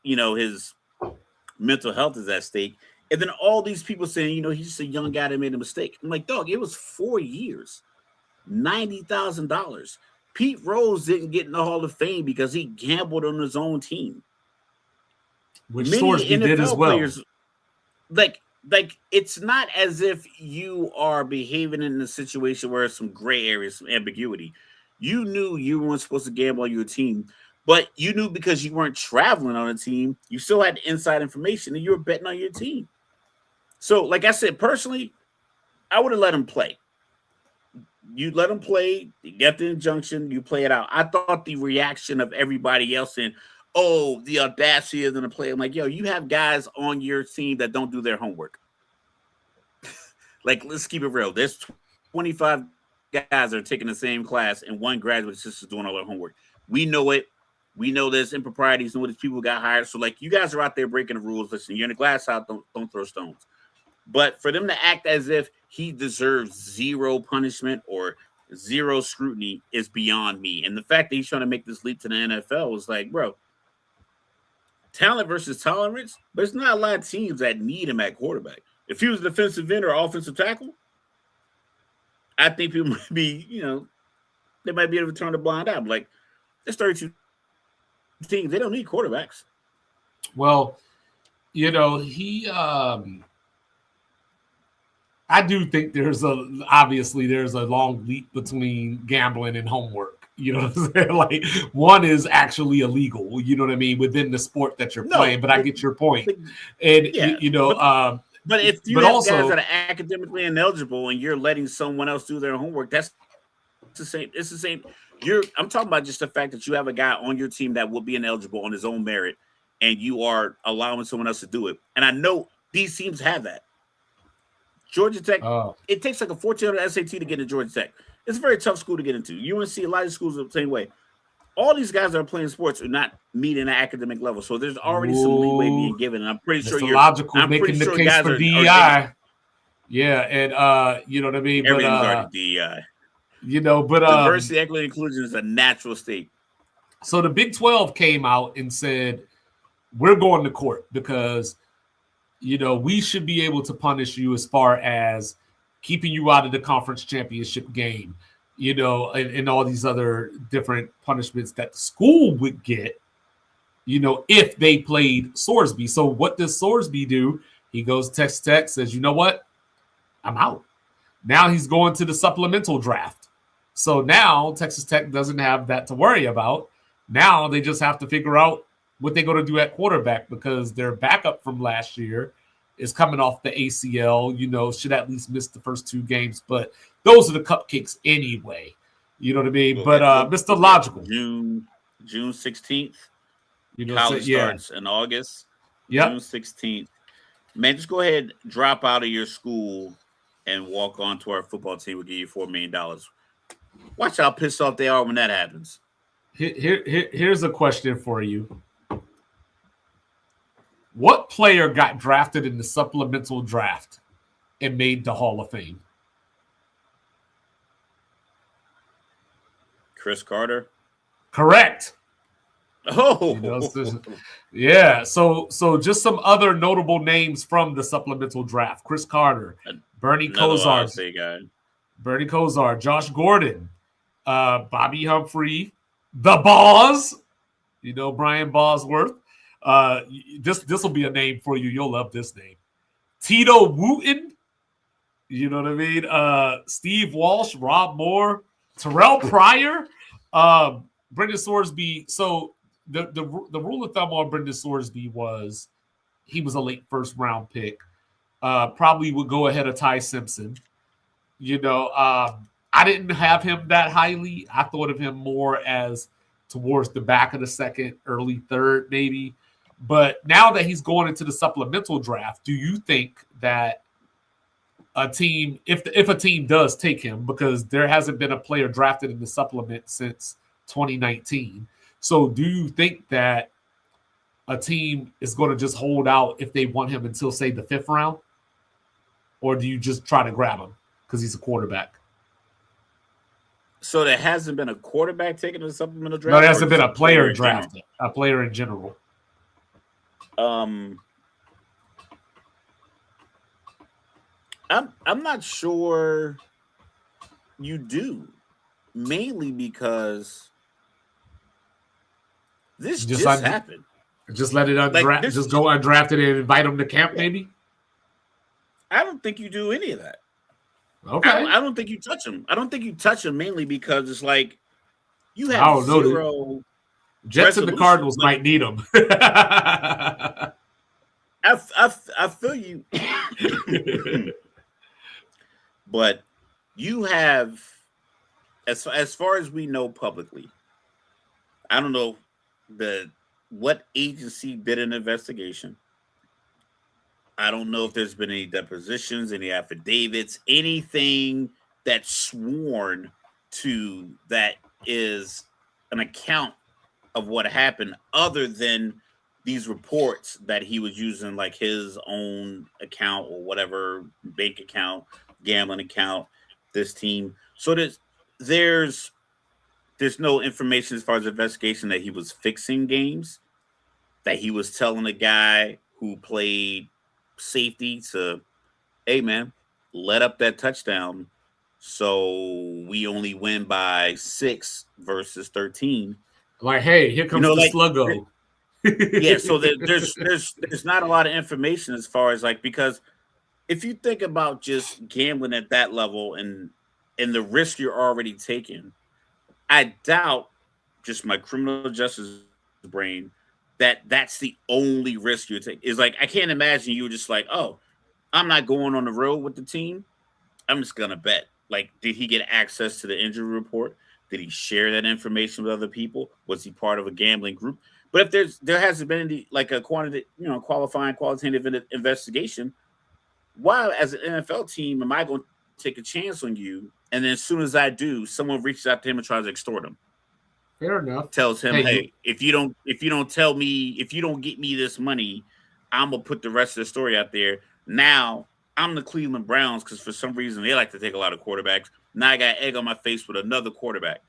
mental health is at stake. And then all these people saying, he's just a young guy that made a mistake. I'm like, dog, it was 4 years, $90,000. Pete Rose didn't get in the Hall of Fame because he gambled on his own team. Which Sorsby did as well. Players, like it's not as if you are behaving in a situation where there's some gray areas, some ambiguity. You knew you weren't supposed to gamble on your team, but you knew because you weren't traveling on a team, you still had inside information and you were betting on your team. So, like I said, personally, I would have let him play. You let him play, you get the injunction, you play it out. I thought the reaction of everybody else in, the audacity of them to play. I'm like, yo, you have guys on your team that don't do their homework. Like, let's keep it real. There's 25 guys that are taking the same class, and one graduate assistant is doing all their homework. We know it. We know there's improprieties. Know these people got hired. So, like, you guys are out there breaking the rules. Listen, you're in the glass house. Don't throw stones. But for them to act as if he deserves zero punishment or zero scrutiny is beyond me. And the fact that he's trying to make this leap to the NFL was like, bro, talent versus tolerance. But there's not a lot of teams that need him at quarterback. If he was a defensive end or offensive tackle, I think people might be, they might be able to turn a blind eye. Like, there's 32 teams. They don't need quarterbacks. Well, I do think there's a long leap between gambling and homework. You know what I'm saying? Like, one is actually illegal, you know what I mean, within the sport that you're playing. But I get your point. And, but if you have guys that are academically ineligible and you're letting someone else do their homework, that's the same. It's the same. I'm talking about just the fact that you have a guy on your team that will be ineligible on his own merit, and you are allowing someone else to do it. And I know these teams have that. Georgia Tech, it takes like a 1400 SAT to get into Georgia Tech. It's a very tough school to get into. UNC, a lot of schools are the same way. All these guys that are playing sports are not meeting an academic level, so there's already some leeway being given. And I'm pretty sure you're logical making the case for DEI. Yeah, and you know what I mean. Everything's already DEI. But diversity, equity, inclusion is a natural state. So the Big 12 came out and said, we're going to court because we should be able to punish you as far as keeping you out of the conference championship game, and all these other different punishments that the school would get, if they played Sorsby. So what does Sorsby do? He goes to Texas Tech, says, you know what? I'm out. Now he's going to the supplemental draft. So now Texas Tech doesn't have that to worry about. Now they just have to figure out what they're going to do at quarterback because their backup from last year is coming off the ACL, should at least miss the first 2 games. But those are the cupcakes anyway. You know what I mean? But Mr. Logical. June 16th. College starts in August. Yep. June 16th. Man, just go ahead, drop out of your school and walk onto our football team. We'll give you $4 million. Watch how pissed off they are when that happens. Here's a question for you. What player got drafted in the supplemental draft and made the Hall of Fame? Chris Carter. Correct. Oh, yeah. So just some other notable names from the supplemental draft: Chris Carter, Bernie Kosar, Josh Gordon, Bobby Humphrey, the Boss. You know, Brian Bosworth. This will be a name for you. You'll love this name. Tito Wooten. You know what I mean? Steve Walsh, Rob Moore, Terrell Pryor, Brendan Sorsby. So the rule of thumb on Brendan Sorsby was he was a late first round pick. Probably would go ahead of Ty Simpson. You know, I didn't have him that highly. I thought of him more as towards the back of the second, early third, maybe. But now that he's going into the supplemental draft, do you think that a team, if a team does take him, because there hasn't been a player drafted in the supplement since 2019, so do you think that a team is going to just hold out if they want him until, say, the 5th round? Or do you just try to grab him because he's a quarterback? So there hasn't been a quarterback taken in the supplemental draft? No, there hasn't been a player drafted. A player in general. I'm not sure you do, mainly because this just happened. Just let it undraft. Just go undrafted and invite them to camp, maybe. I don't think you do any of that. Okay. I don't think you touch them. I don't think you touch them mainly because it's like you have zero. Jets and the Cardinals might need them. I feel you. But you have, as far as we know publicly, I don't know what agency did an investigation. I don't know if there's been any depositions, any affidavits, anything that's sworn to that is an account of what happened other than these reports that he was using like his own account or whatever, bank account, gambling account, this team. So there's no information as far as investigation that he was fixing games, that he was telling a guy who played safety to, hey man, let up that touchdown so we only win by 6 versus 13. Like, hey, here comes the sluggo. Yeah, so there's not a lot of information as far as like, because if you think about just gambling at that level and the risk you're already taking, I doubt, just my criminal justice brain, that's the only risk you take. Is like, I can't imagine you were just like, oh, I'm not going on the road with the team. I'm just gonna bet. Like, did he get access to the injury report? Did he share that information with other people? Was he part of a gambling group? But if there hasn't been any like a qualitative investigation, why, as an NFL team, am I going to take a chance on you? And then as soon as I do, someone reaches out to him and tries to extort him. Fair enough. Tells him, hey, if you don't tell me, if you don't get me this money, I'm gonna put the rest of the story out there. Now I'm the Cleveland Browns because for some reason they like to take a lot of quarterbacks. Now I got egg on my face with another quarterback.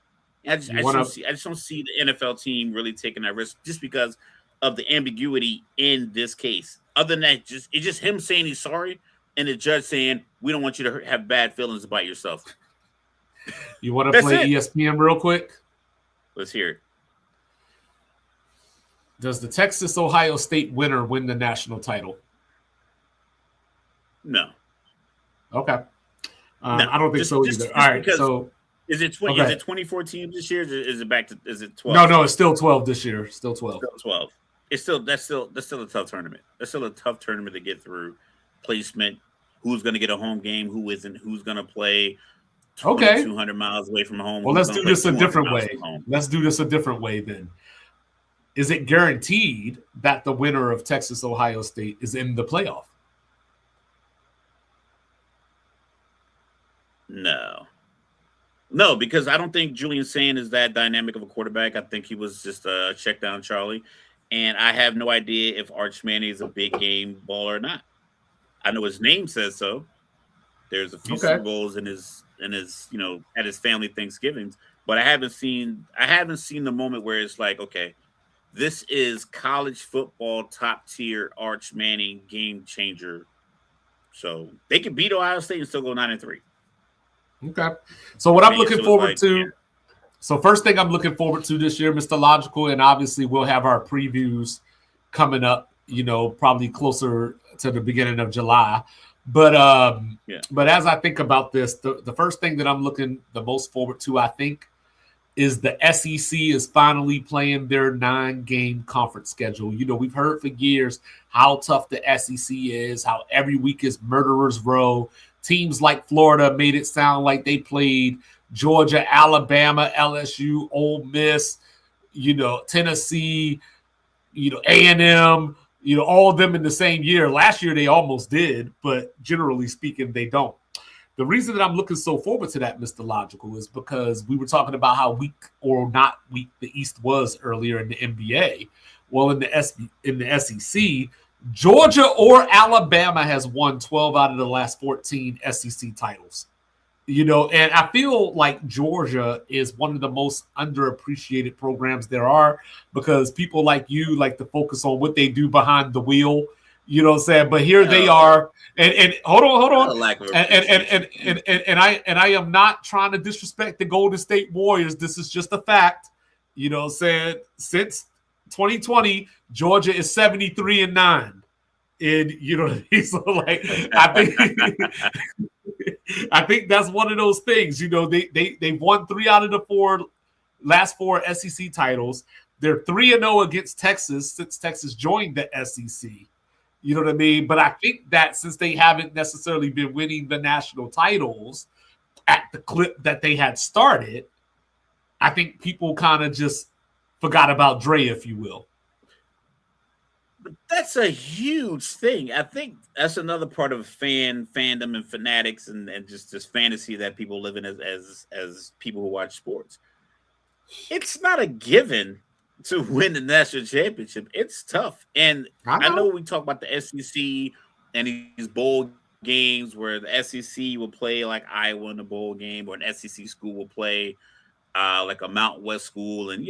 I just don't see the NFL team really taking that risk just because of the ambiguity in this case. Other than that, it's just him saying he's sorry and the judge saying we don't want you to have bad feelings about yourself. You want to play ESPN real quick? Let's hear it. Does the Texas-Ohio State winner win the national title? No. Okay. No. I don't think so either. All right. So is it 24 teams this year? Or is it back to 12? No, it's still 12 this year. Still 12. Still 12. That's still a tough tournament. That's still a tough tournament to get through. Placement, who's going to get a home game, who isn't, who's going to play 200 miles away from home. Well, let's do this a different way. Let's do this a different way then. Is it guaranteed that the winner of Texas-Ohio State is in the playoff? No, because I don't think Julian Sand is that dynamic of a quarterback. I think he was just a check down Charlie. And I have no idea if Arch Manning is a big game baller or not. I know his name says so. There's a few Super Bowls in his at his family Thanksgivings, but I haven't seen the moment where it's like, okay, this is college football top tier Arch Manning game changer. So they can beat Ohio State and still go 9-3. Okay. So what I'm looking forward to, So first thing I'm looking forward to this year, Mr. Logical, and obviously we'll have our previews coming up, probably closer to the beginning of July. But as I think about this, the first thing that I'm looking the most forward to, I think, is the SEC is finally playing their 9-game conference schedule. We've heard for years how tough the SEC is, how every week is murderer's row. Teams like Florida made it sound like they played Georgia, Alabama, LSU, Ole Miss, Tennessee, A&M, all of them in the same year. Last year they almost did, but generally speaking, they don't. The reason that I'm looking so forward to that, Mr. Logical, is because we were talking about how weak or not weak the East was earlier in the NBA. Well, in the SEC, Georgia or Alabama has won 12 out of the last 14 SEC titles. And I feel like Georgia is one of the most underappreciated programs there are, because people like you like to focus on what they do behind the wheel. You know what I'm saying? But here they are. And hold on. And I am not trying to disrespect the Golden State Warriors. This is just a fact. You know what I'm saying? Since 2020, Georgia is 73-9. And so like I think that's one of those things. They've won 3 out of the last 4 SEC titles. They're 3-0 against Texas since Texas joined the SEC. You know what I mean? But I think that since they haven't necessarily been winning the national titles at the clip that they had started, I think people kind of just forgot about Dre, if you will. But that's a huge thing. I think that's another part of fandom and fanatics and just this fantasy that people live in as people who watch sports. It's not a given to win the national championship. It's tough. And I know we talk about the SEC and these bowl games where the SEC will play like Iowa in the bowl game, or an SEC school will play like a Mountain West school. And,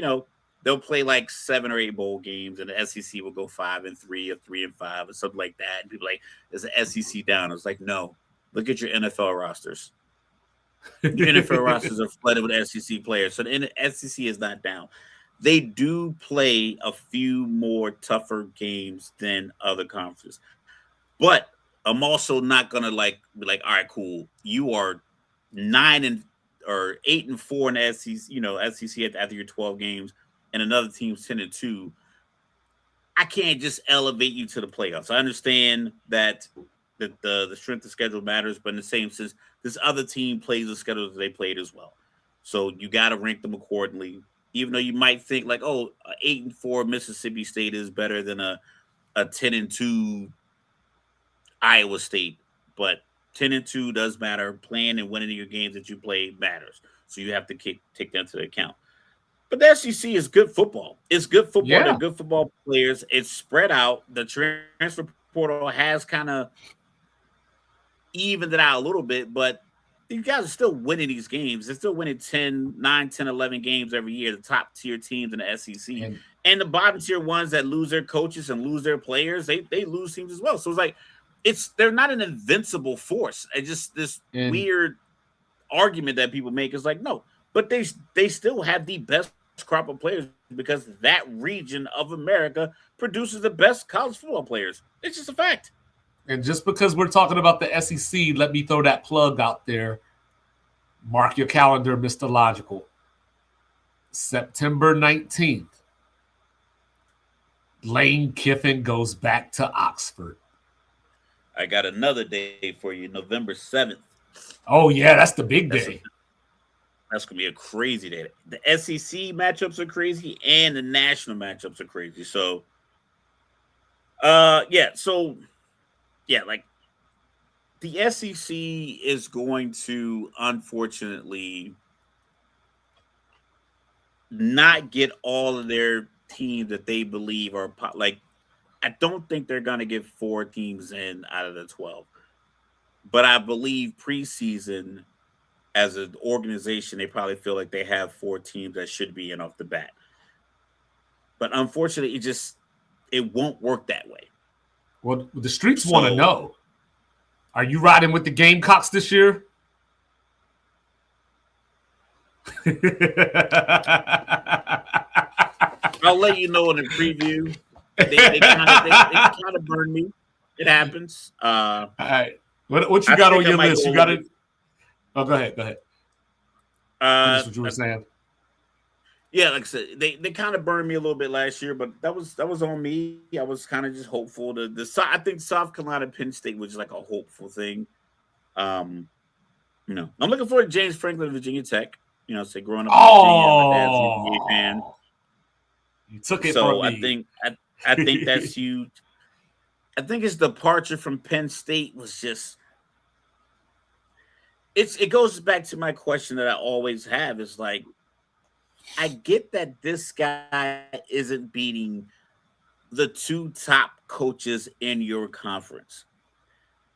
they'll play like 7 or 8 bowl games, and the SEC will go 5-3 or 3-5 or something like that. And people are like, is the SEC down? It's like, no, look at your NFL rosters. Your NFL rosters are flooded with SEC players. So the SEC is not down. They do play a few more tougher games than other conferences. But I'm also not gonna be like, all right, cool. You are 8-4 in the SEC, SEC after your 12 games, and another team's 10-2. I can't just elevate you to the playoffs. I understand that the strength of schedule matters, but in the same sense, this other team plays the schedule that they played as well. So you got to rank them accordingly. Even though you might think like, 8-4 Mississippi State is better than a 10-2 Iowa State, but 10-2 does matter. Playing and winning your games that you play matters. So you have to take that into account. But the SEC is good football. It's good football. Yeah. They're good football players. It's spread out. The transfer portal has kind of evened it out a little bit, but these guys are still winning these games. They're still winning 9, 10, 11 games every year, the top tier teams in the SEC. And the bottom tier ones that lose their coaches and lose their players, they lose teams as well. So it's like they're not an invincible force. It's just this weird argument that people make is like, no, but they still have the best crop of players because that region of America produces the best college football players. It's just a fact. And just because we're talking about the SEC, let me throw that plug out there. Mark your calendar, Mr. Logical. September 19th, Lane Kiffin goes back to Oxford. I got another day for you, November 7th. Oh, yeah, that's the big day. That's going to be a crazy day. The SEC matchups are crazy, and the national matchups are crazy. So, like the SEC is going to, unfortunately, not get all of their teams that they believe are like. I don't think they're going to get 4 teams in out of the 12, but I believe preseason, as an organization, they probably feel like they have 4 teams that should be in off the bat. But unfortunately, it won't work that way. Well, the streets want to know. Are you riding with the Gamecocks this year? I'll let you know in the preview. They kind of burned me. It happens. All right. What you I got think on I your might list? go You got with it. Oh, go ahead. Go ahead. Finish what you were saying. Yeah, like I said, they kind of burned me a little bit last year, but that was on me. I was kind of just hopeful. I think South Carolina Penn State was like a hopeful thing. I'm looking forward to James Franklin, Virginia Tech. Say growing up in Virginia, my dad's a UVA fan. You took it So from me. I think that's huge. I think his departure from Penn State was just it goes back to my question that I always have. Is like, I get that this guy isn't beating the two top coaches in your conference,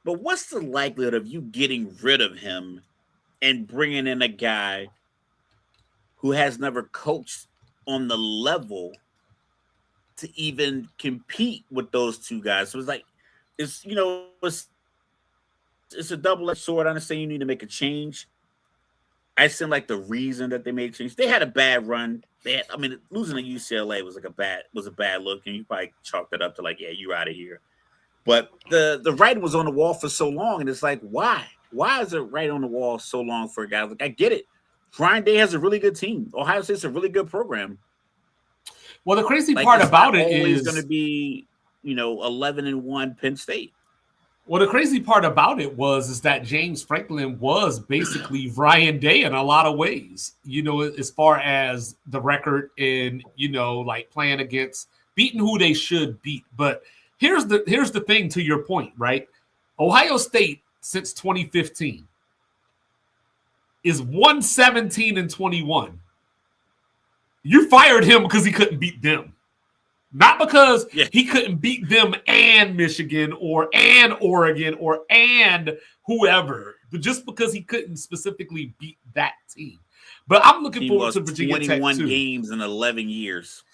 but what's the likelihood of you getting rid of him and bringing in a guy who has never coached on the level to even compete with those two guys? So it's like, it's a double-edged sword. I understand you need to make a change. I seem like the reason that they made a change. They had a bad run. Losing to UCLA was a bad look, and you probably chalked it up to like, yeah, you're out of here. But the writing was on the wall for so long, and it's like, why? Why is it right on the wall so long for a guy? Like, I get it. Ryan Day has a really good team. Ohio State's a really good program. Well, the crazy part about it is going to be, 11-1 Penn State. Well, the crazy part about it is that James Franklin was basically Ryan Day in a lot of ways, as far as the record and, like playing against beating who they should beat. But here's the thing, to your point, right? Ohio State since 2015 is 117-21. You fired him because he couldn't beat them. Not because he couldn't beat them and Michigan and Oregon and whoever, but just because he couldn't specifically beat that team. But I'm looking forward to Virginia Tech too. 21 games in 11 years.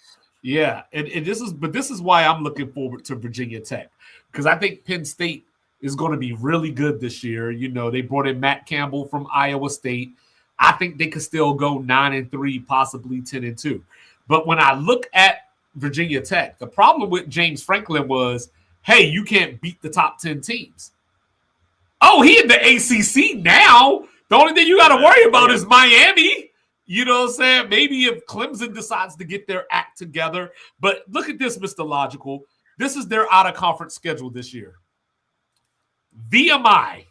Yeah, and this is why I'm looking forward to Virginia Tech, because I think Penn State is going to be really good this year. They brought in Matt Campbell from Iowa State. I think they could still go 9-3, possibly 10-2. But when I look at Virginia Tech, the problem with James Franklin was, hey, you can't beat the top 10 teams. Oh, he in the ACC now. The only thing you got to worry about is Miami. You know what I'm saying? Maybe if Clemson decides to get their act together. But look at this, Mr. Logical. This is their out-of-conference schedule this year. VMI,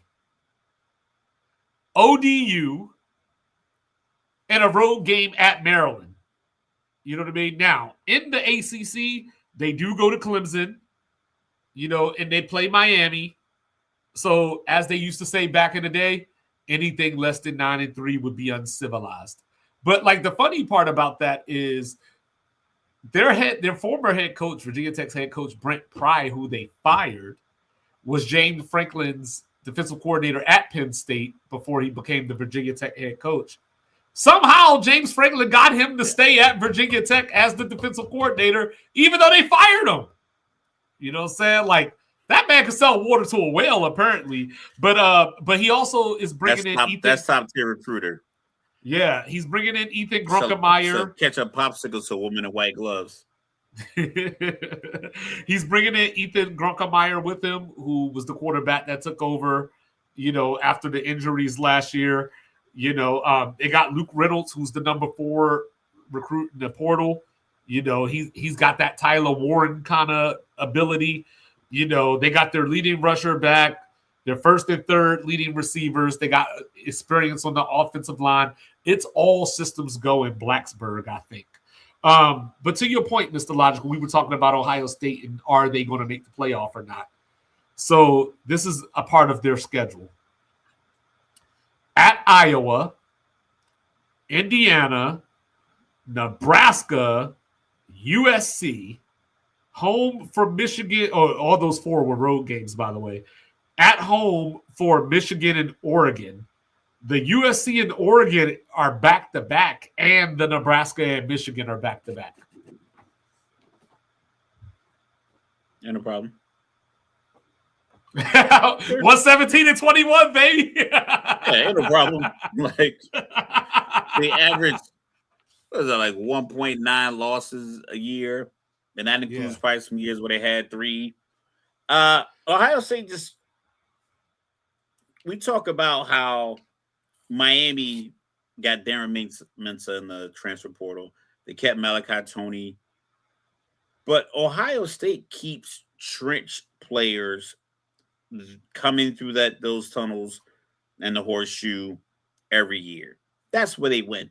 ODU, and a road game at Maryland. You know what I mean? Now, in the ACC, they do go to Clemson, and they play Miami. So, as they used to say back in the day, anything less than 9-3 would be uncivilized. But, like, the funny part about that is their former head coach, Virginia Tech's head coach, Brent Pry, who they fired, was James Franklin's defensive coordinator at Penn State before he became the Virginia Tech head coach. Somehow, James Franklin got him to stay at Virginia Tech as the defensive coordinator, even though they fired him. You know what I'm saying? Like, that man can sell water to a whale, apparently. But he also is bringing in Ethan. That's top-tier recruiter. Yeah, he's bringing in Ethan Grunkemeyer. So catch a popsicle to a woman in white gloves. He's bringing in Ethan Grunkemeyer with him, who was the quarterback that took over, after the injuries last year. They got Luke Reynolds, who's the number 4 recruit in the portal. He's got that Tyler Warren kind of ability. They got their leading rusher back, their first and third leading receivers. They got experience on the offensive line. It's all systems go in Blacksburg, I think. But to your point, Mr. Logical, we were talking about Ohio State and are they going to make the playoff or not? So this is a part of their schedule. At Iowa, Indiana, Nebraska, USC, home for Michigan. Oh, all those 4 were road games, by the way. At home for Michigan and Oregon. The USC and Oregon are back-to-back, and the Nebraska and Michigan are back-to-back. Yeah, no problem. 117-21, baby. Yeah, ain't no problem. Like, They average, what is that, like 1.9 losses a year, and that includes probably some years where they had 3. Ohio State just, we talk about how Miami got Darren Mensah in the transfer portal. They kept Malachi Tony. But Ohio State keeps trench players coming through those tunnels and the horseshoe every year. That's where they win.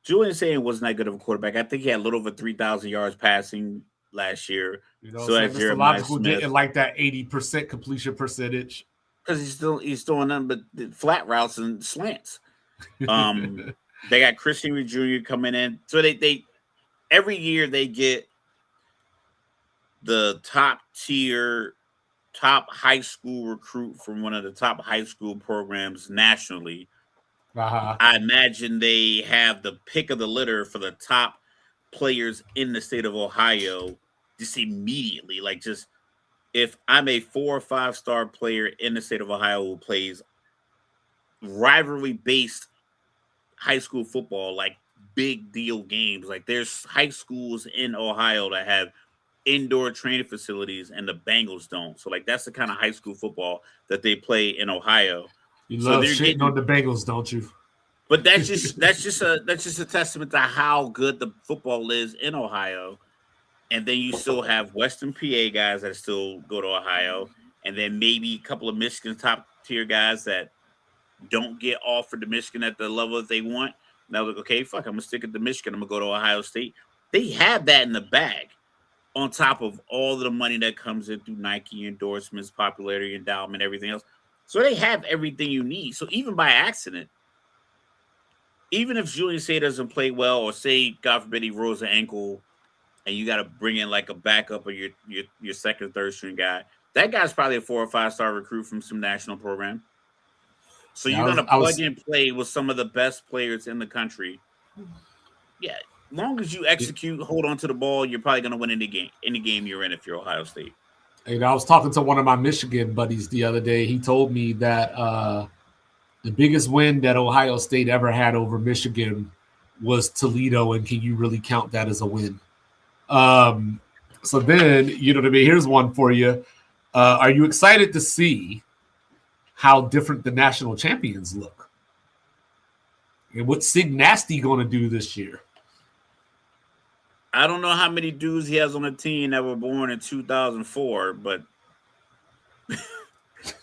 Julian Sayin wasn't that good of a quarterback. I think he had a little over 3,000 yards passing last year. So that's Mr. Logical didn't like that 80% completion percentage. Because he's throwing nothing but flat routes and slants. They got Chris Henry Jr. coming in. So they every year they get the top high school recruit from one of the top high school programs nationally. I imagine they have the pick of the litter for the top players in the state of Ohio just immediately. Like, just if I'm a 4 or 5 star player in the state of Ohio who plays rivalry-based high school football, like big deal games, like there's high schools in Ohio that have indoor training facilities and the Bengals don't. So like that's the kind of high school football that they play in Ohio. You love shitting on the Bengals, don't you? But that's just a testament to how good the football is in Ohio. And then you still have Western PA guys that still go to Ohio, and then maybe a couple of Michigan top tier guys that don't get offered to Michigan at the level that they want. Now, like, okay, fuck, I'm gonna stick it to Michigan. I'm gonna go to Ohio State. They have that in the bag, on top of all of the money that comes in through Nike endorsements, popularity endowment, everything else. So they have everything you need. So even by accident, even if Julian Say doesn't play well, or say, God forbid, he rolls an ankle, and you got to bring in like a backup or your second or third string guy, that guy's probably a 4 or 5 star recruit from some national program. So you're going to plug and play with some of the best players in the country. Yeah, as long as you execute, hold on to the ball, you're probably going to win any game you're in if you're Ohio State. And I was talking to one of my Michigan buddies the other day. He told me that the biggest win that Ohio State ever had over Michigan was Toledo, and can you really count that as a win? So then, you know what I mean? Here's one for you. Are you excited to see how different the national champions look? And what's Sig Nasty going to do this year? I don't know how many dudes he has on the team that were born in 2004, but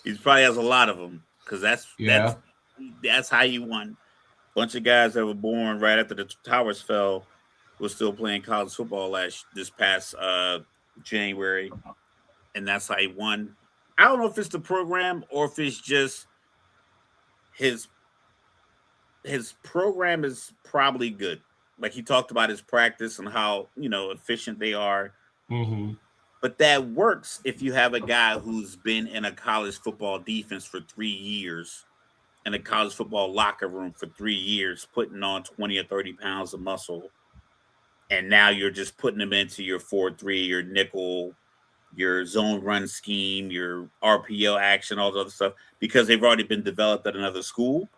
he probably has a lot of them, because that's how you won. A bunch of guys that were born right after the towers fell was still playing college football this past January, and that's how he won. I don't know if it's the program or if it's just his program is probably good. Like, he talked about his practice and how, efficient they are. Mm-hmm. But that works if you have a guy who's been in a college football defense for 3 years, in a college football locker room for 3 years, putting on 20 or 30 pounds of muscle. And now you're just putting them into your 4-3, your nickel, your zone run scheme, your RPO action, all the other stuff, because they've already been developed at another school.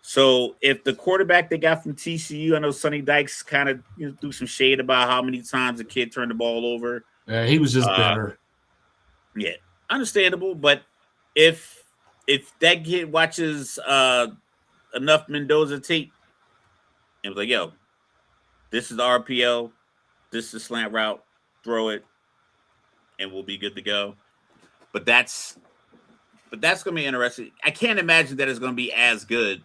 So if the quarterback they got from TCU, I know Sonny Dykes kind of threw some shade about how many times the kid turned the ball over. Yeah, he was just better. Yeah, understandable. But if that kid watches enough Mendoza tape and was like, yo, this is the RPO, this is slant route, throw it, and we'll be good to go. But that's going to be interesting. I can't imagine that it's going to be as good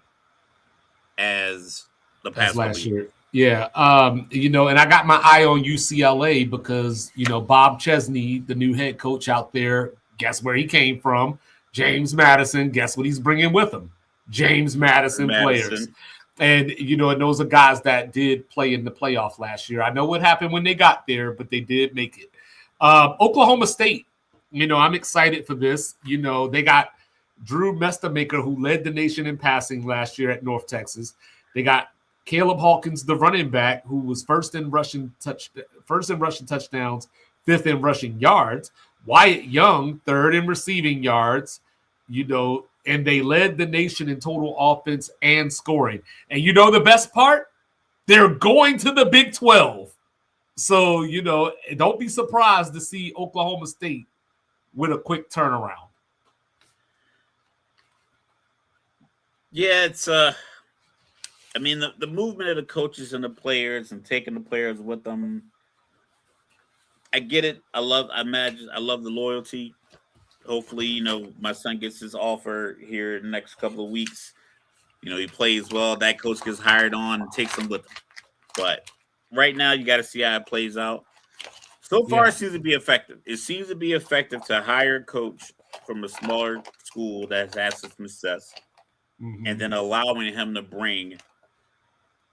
as the past last year. Yeah. And I got my eye on UCLA because, Bob Chesney, the new head coach out there, guess where he came from? James Madison. Guess what he's bringing with him? James Madison players. And, and those are guys that did play in the playoff last year. I know what happened when they got there, but they did make it. Oklahoma State, I'm excited for this. They got Drew Mestamaker, who led the nation in passing last year at North Texas. They got Caleb Hawkins, the running back, who was first in rushing touchdowns, fifth in rushing yards. Wyatt Young, third in receiving yards. and they led the nation in total offense and scoring. And you know the best part? They're going to the Big 12. So, don't be surprised to see Oklahoma State with a quick turnaround. Yeah, it's the movement of the coaches and the players and taking the players with them. I get it. I love the loyalty. Hopefully, my son gets his offer here in the next couple of weeks. He plays well. That coach gets hired on and takes him with him. But right now, you got to see how it plays out. So far, It seems to be effective. It seems to be effective to hire a coach from a smaller school that has had some success, and then allowing him to bring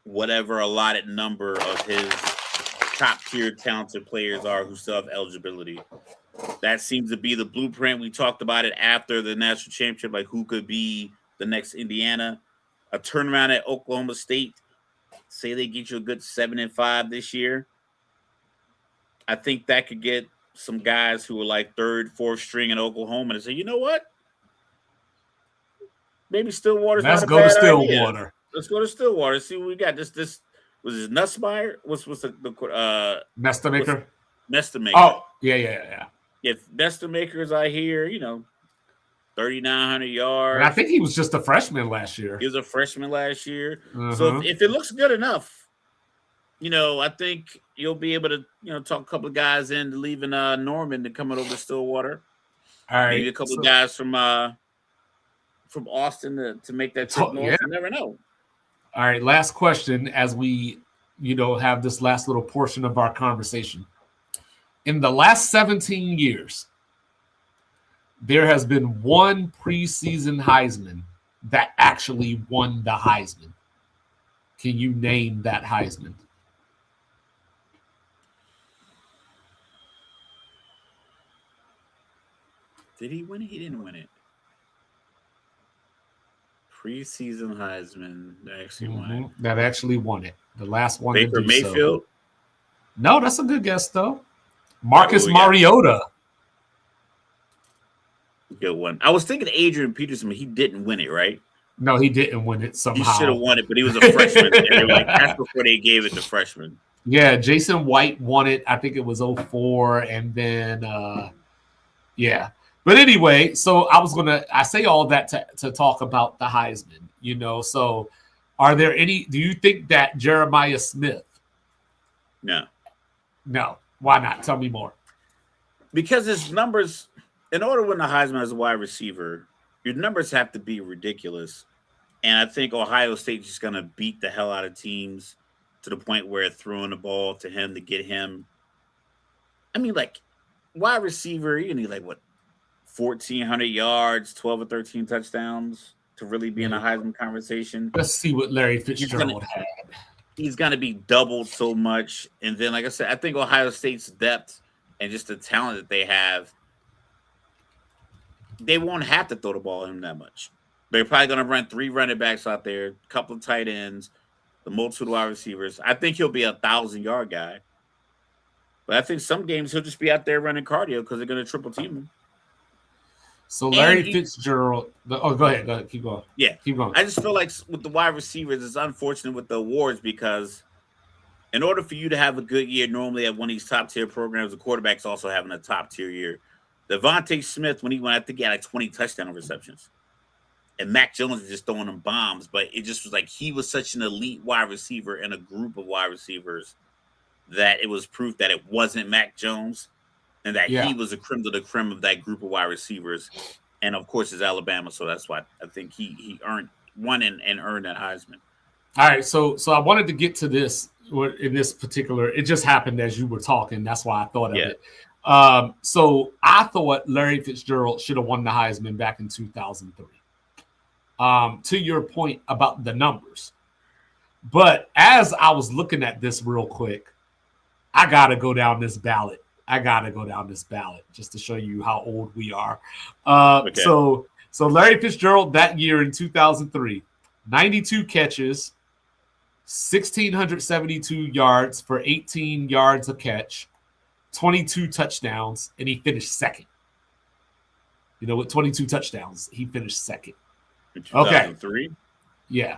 whatever allotted number of his top-tier talented players are who still have eligibility. That seems to be the blueprint. We talked about it after the national championship, like who could be the next Indiana. A turnaround at Oklahoma State. Say they get you a good 7-5 this year. I think that could get some guys who are like third, fourth string in Oklahoma and say, you know what? Maybe Stillwater's not a bad idea. Let's go to Stillwater. Let's go to Stillwater. See what we got. This was it Nussmeier? What's the Nestamaker? Nestamaker. Oh, yeah. If Nestamaker is out here, 3,900 yards. And I think he was just a freshman last year. He was a freshman last year. So if it looks good enough, I think you'll be able to, talk a couple of guys into leaving Norman to coming over to Stillwater. All right. Maybe a couple of guys from Austin to make that trip north. You never know. All right. Last question as we, have this last little portion of our conversation. In the last 17 years, there has been one preseason Heisman that actually won the Heisman. Can you name that Heisman? Did he win it? He didn't win it. Preseason Heisman that actually won it. That actually won it. The last one. Baker Mayfield? So. No, that's a good guess, though. Marcus Mariota. Good one. I was thinking Adrian Peterson, but he didn't win it, right? No, he didn't win it somehow. He should have won it, but he was a freshman. And they're like, that's before they gave it to freshmen. Yeah, Jason White won it. I think it was 04. And then, yeah. But anyway, so I say all that to talk about the Heisman, So are there do you think that Jeremiah Smith? No. Why not? Tell me more. Because his numbers, in order to win the Heisman as a wide receiver, your numbers have to be ridiculous. And I think Ohio State's just going to beat the hell out of teams to the point where throwing the ball to him to get him. I mean, like, wide receiver, you need 1,400 yards, 12 or 13 touchdowns to really be in the Heisman conversation. Let's see what Larry Fitzgerald had. He's going to be doubled so much. And then, like I said, I think Ohio State's depth and just the talent that they have, they won't have to throw the ball at him that much. They're probably going to run 3 running backs out there, a couple of tight ends, the multitude of wide receivers. I think he'll be a 1,000-yard guy. But I think some games he'll just be out there running cardio because they're going to triple team him. So Larry Fitzgerald. Go ahead. Keep going. Yeah. Keep going. I just feel like with the wide receivers, it's unfortunate with the awards because in order for you to have a good year, normally at one of these top-tier programs, the quarterback's also having a top-tier year. Devontae Smith, when he went, I think he had 20 touchdown receptions. And Mac Jones is just throwing them bombs. But it just was like he was such an elite wide receiver in a group of wide receivers that it was proof that it wasn't Mac Jones. And that he was a creme de la creme of that group of wide receivers. And, of course, it's Alabama. So that's why I think he won and earned that Heisman. All right. So I wanted to get to this in this particular. It just happened as you were talking. That's why I thought of it. So I thought Larry Fitzgerald should have won the Heisman back in 2003. To your point about the numbers. But as I was looking at this real quick, I got to go down this ballot. Just to show you how old we are. Okay. So Larry Fitzgerald that year in 2003, 92 catches, 1,672 yards for 18 yards a catch, 22 touchdowns, and he finished second. With 22 touchdowns, he finished second. In Okay. 2003? Yeah.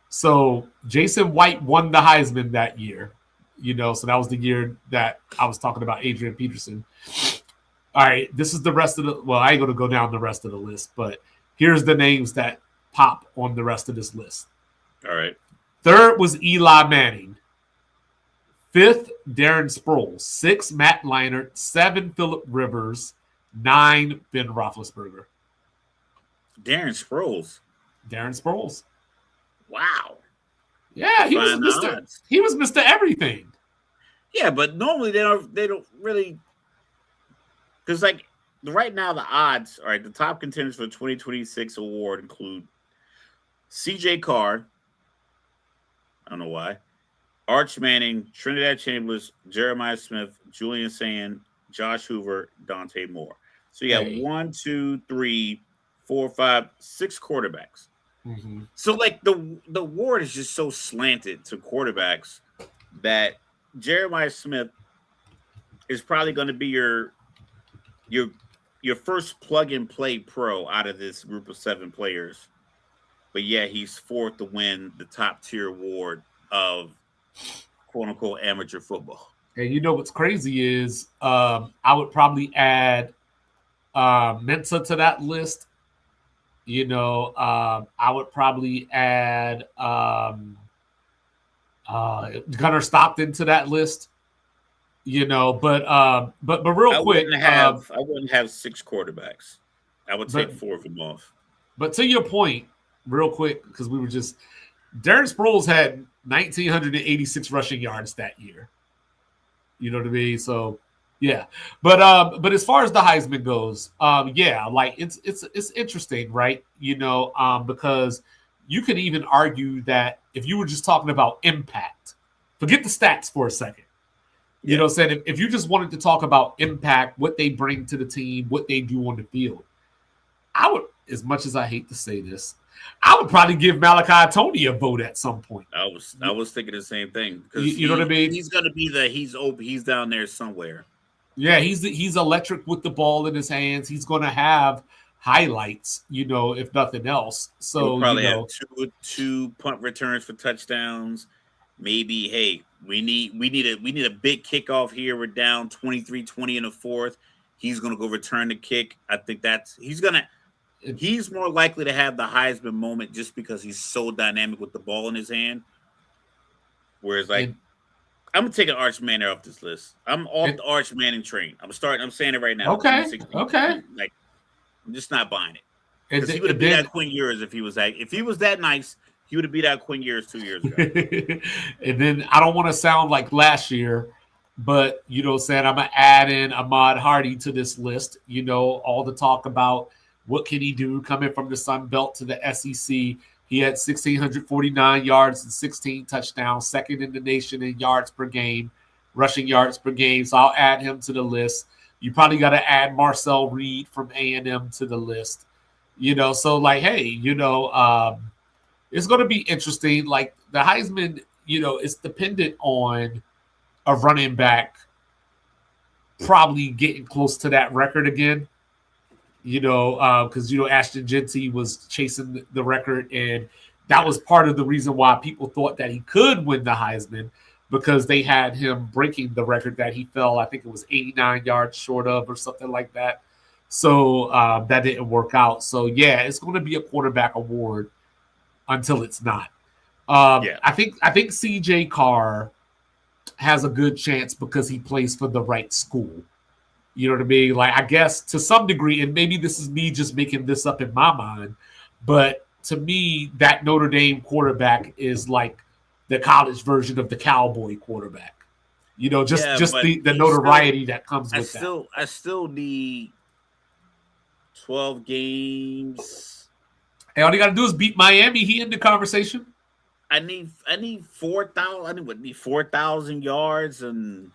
So Jason White won the Heisman that year. So that was the year that I was talking about Adrian Peterson. All right, this is the rest of the. Well, I ain't gonna go down the rest of the list, but here's the names that pop on the rest of this list. All right. Third was Eli Manning. Fifth, Darren Sproles. 6, Matt Leinart. 7, Phillip Rivers. 9, Ben Roethlisberger. Darren Sproles. Darren Sproles. Wow. Yeah, he was Fine Mr. odds. He was Mr. Everything. Yeah, but normally they don't really, because like right now the odds, all right, the top contenders for the 2026 award include C.J. Carr. I don't know why. Arch Manning, Trinidad Chambers, Jeremiah Smith, Julian Sand, Josh Hoover, Dante Moore. So you got 1, 2, 3, 4, 5, 6 quarterbacks. Mm-hmm. So like the award is just so slanted to quarterbacks that Jeremiah Smith is probably going to be your first plug and play pro out of this group of 7 players. But yeah, he's fourth to win the top tier award of quote unquote amateur football. And you know what's crazy is I would probably add Mensa to that list. I would probably add Gunnar Stockton to that list. But real quick, I wouldn't have 6 quarterbacks. I would take 4 of them off. But to your point, real quick, because we were just Darren Sproles had 1,986 rushing yards that year. You know what I mean? So yeah, but as far as the Heisman goes, like it's interesting, right? Because you could even argue that if you were just talking about impact, forget the stats for a second. You know what I'm saying? If you just wanted to talk about impact, what they bring to the team, what they do on the field, I would, as much as I hate to say this, I would probably give Malachi Tony a vote at some point. I was thinking the same thing. You know what I mean? He's going to be he's down there somewhere. Yeah, he's electric with the ball in his hands. He's going to have highlights, if nothing else. So he'll probably have two punt returns for touchdowns. Maybe, hey, we need a big kickoff here. We're down 23-20 in the fourth. He's going to go return the kick. I think he's more likely to have the Heisman moment just because he's so dynamic with the ball in his hand. Whereas, I'm gonna take an Arch Manning off this list. I'm off the Arch Manning train. I'm saying it right now. Okay. Like, I'm just not buying it. Because he would have beat out Quinn Ewers if he was that nice. He would have beat out Quinn Ewers 2 years ago. And then I don't want to sound like last year, but I'm gonna add in Ahmad Hardy to this list. All the talk about what can he do coming from the Sun Belt to the SEC. He had 1,649 yards and 16 touchdowns, second in the nation in yards per game, rushing yards per game. So I'll add him to the list. You probably got to add Marcel Reed from A&M to the list. So like, hey, it's going to be interesting. Like the Heisman, it's dependent on a running back probably getting close to that record again. Because Ashton Genty was chasing the record, and that was part of the reason why people thought that he could win the Heisman, because they had him breaking the record that he fell, I think it was 89 yards short of or something like that. So that didn't work out. So yeah, it's going to be a quarterback award until it's not. I think CJ Carr has a good chance because he plays for the right school. You know what I mean? Like, I guess to some degree, and maybe this is me just making this up in my mind, but to me, that Notre Dame quarterback is like the college version of the Cowboy quarterback. Just the notoriety that comes with that. I still need 12 games. Hey, all you got to do is beat Miami. He in the conversation. I need 4,000. I need 4,000 yards and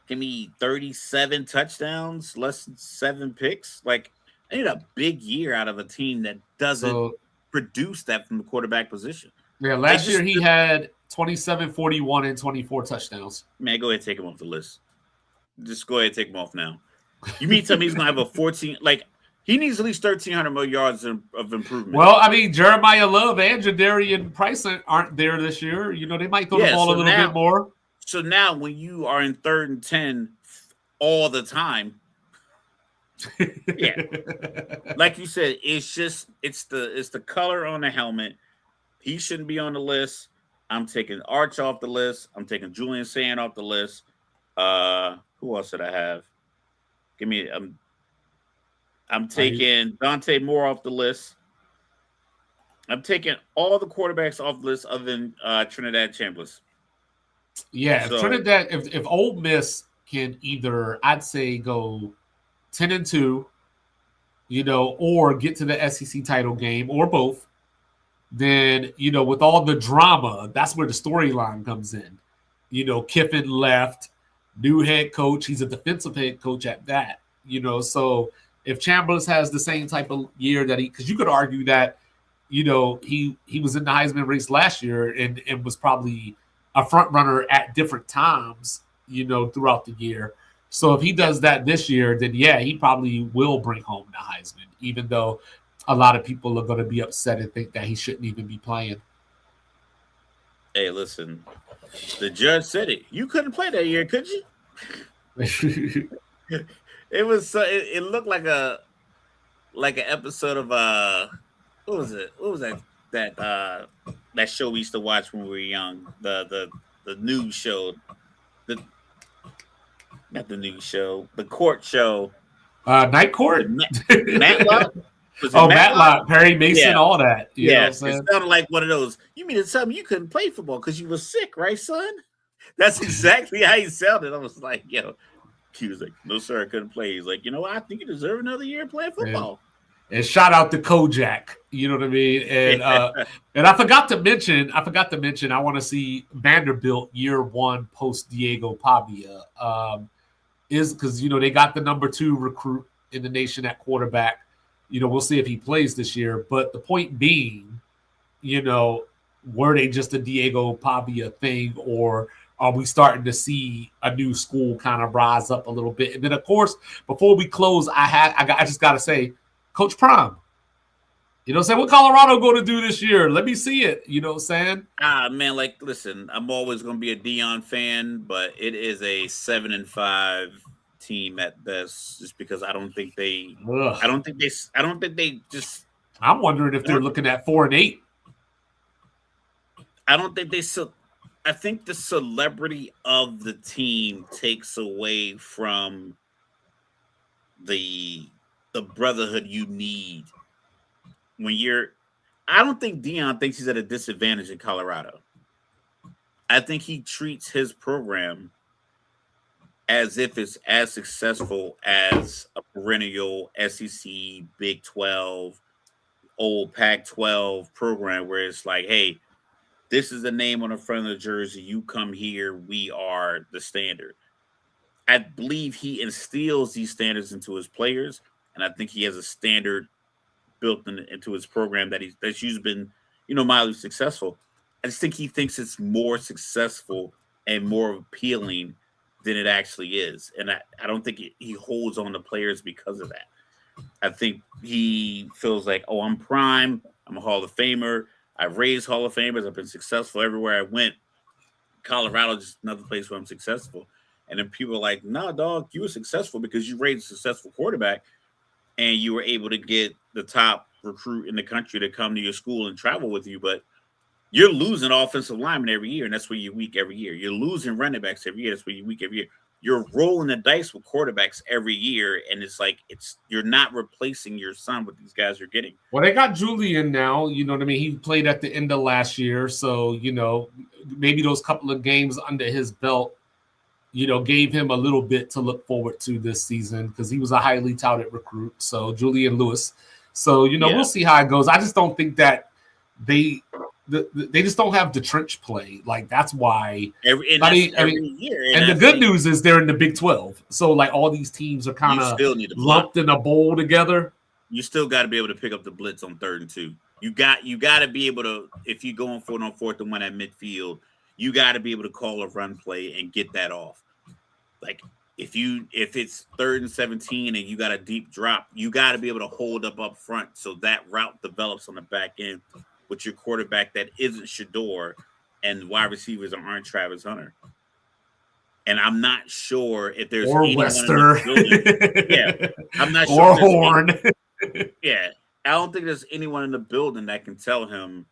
give me 37 touchdowns, less than 7 picks. Like, I need a big year out of a team that doesn't produce that from the quarterback position. Yeah, last year he had 27, 41, and 24 touchdowns. Man, go ahead and take him off the list. Just go ahead and take him off now. You mean tell me he's going to have a 14? Like, He needs at least 1,300 more yards of improvement. Well, I mean, Jeremiah Love and Jadarian Price aren't there this year. They might throw the ball a little bit more. So now when you are in 3rd and 10 all the time, yeah. Like you said, it's the color on the helmet. He shouldn't be on the list. I'm taking Arch off the list. I'm taking Julian Sand off the list. Who else did I have? I'm taking Dante Moore off the list. I'm taking all the quarterbacks off the list other than Trinidad Chambliss. Yeah, so, Trinidad. If Ole Miss can either, I'd say, go 10-2, or get to the SEC title game, or both, then with all the drama, that's where the storyline comes in. Kiffin left, new head coach. He's a defensive head coach at that. So if Chambliss has the same type of year that because you could argue that, he was in the Heisman race last year and was probably a front runner at different times, throughout the year. So if he does that this year, then yeah, he probably will bring home the Heisman, even though a lot of people are going to be upset and think that he shouldn't even be playing. Hey, listen, the judge said it. You couldn't play that year, could you? It was. It looked like an episode of what was it? What was that show we used to watch when we were young? The news show. Not the news show. The court show. Night Court. Matlock. Matlock, Perry Mason, all that. It sounded like one of those. You mean to tell me you couldn't play football because you were sick, right, son? That's exactly how he sounded. I was like, he was like, no, sir, I couldn't play. He's like, I think you deserve another year playing football. And shout out to Kojak, you know what I mean? And and I forgot to mention, I want to see Vanderbilt year 1 post Diego Pavia. Is because they got the number 2 recruit in the nation at quarterback. We'll see if he plays this year. But the point being, were they just a Diego Pavia thing, or are we starting to see a new school kind of rise up a little bit? And then, of course, before we close, I just got to say, Coach Prime. What Colorado going to do this year? Let me see it. You know what I'm saying? Man, listen, I'm always going to be a Deion fan, but it is a 7-5 team at best, just because I don't think they just. I'm wondering if they're looking at 4-8. I don't think they. I think the celebrity of the team takes away from the brotherhood you need when you're. I don't think Deion thinks he's at a disadvantage in Colorado. I think he treats his program as if it's as successful as a perennial SEC, Big 12, old Pac-12 program, where it's like, hey, this is the name on the front of the jersey. You come here, we are the standard. I believe he instills these standards into his players, and I think he has a standard built into his program that's usually been, mildly successful. I just think he thinks it's more successful and more appealing than it actually is. And I don't think he holds on to players because of that. I think he feels like, oh, I'm prime. I'm a Hall of Famer. I've raised Hall of Famers. I've been successful everywhere I went. Colorado is just another place where I'm successful. And then people are like, nah, dog, you were successful because you raised a successful quarterback and you were able to get the top recruit in the country to come to your school and travel with you. But you're losing offensive linemen every year, and that's where you're weak every year. You're losing running backs every year. That's where you're weak every year. You're rolling the dice with quarterbacks every year, and it's like you're not replacing your son with these guys you're getting. Well, they got Julian now. You know what I mean? He played at the end of last year, so maybe those couple of games under his belt, gave him a little bit to look forward to this season because he was a highly touted recruit. So Julian Lewis. So we'll see how it goes. I just don't think that they just don't have the trench play. Like, that's why every year. And the good news is they're in the Big 12. So, all these teams are kind of lumped in a bowl together. You still got to be able to pick up the blitz on 3rd and 2. You got to be able to, if you're going for it on 4th and 1 at midfield, you got to be able to call a run play and get that off. if it's 3rd and 17 and you got a deep drop, you got to be able to hold up front so that route develops on the back end with your quarterback that isn't Shador and wide receivers aren't Travis Hunter. And I'm not sure if there's or anyone Wester. in the building. Yeah, I'm not sure. Or Horn. Yeah, I don't think there's anyone in the building that can tell him,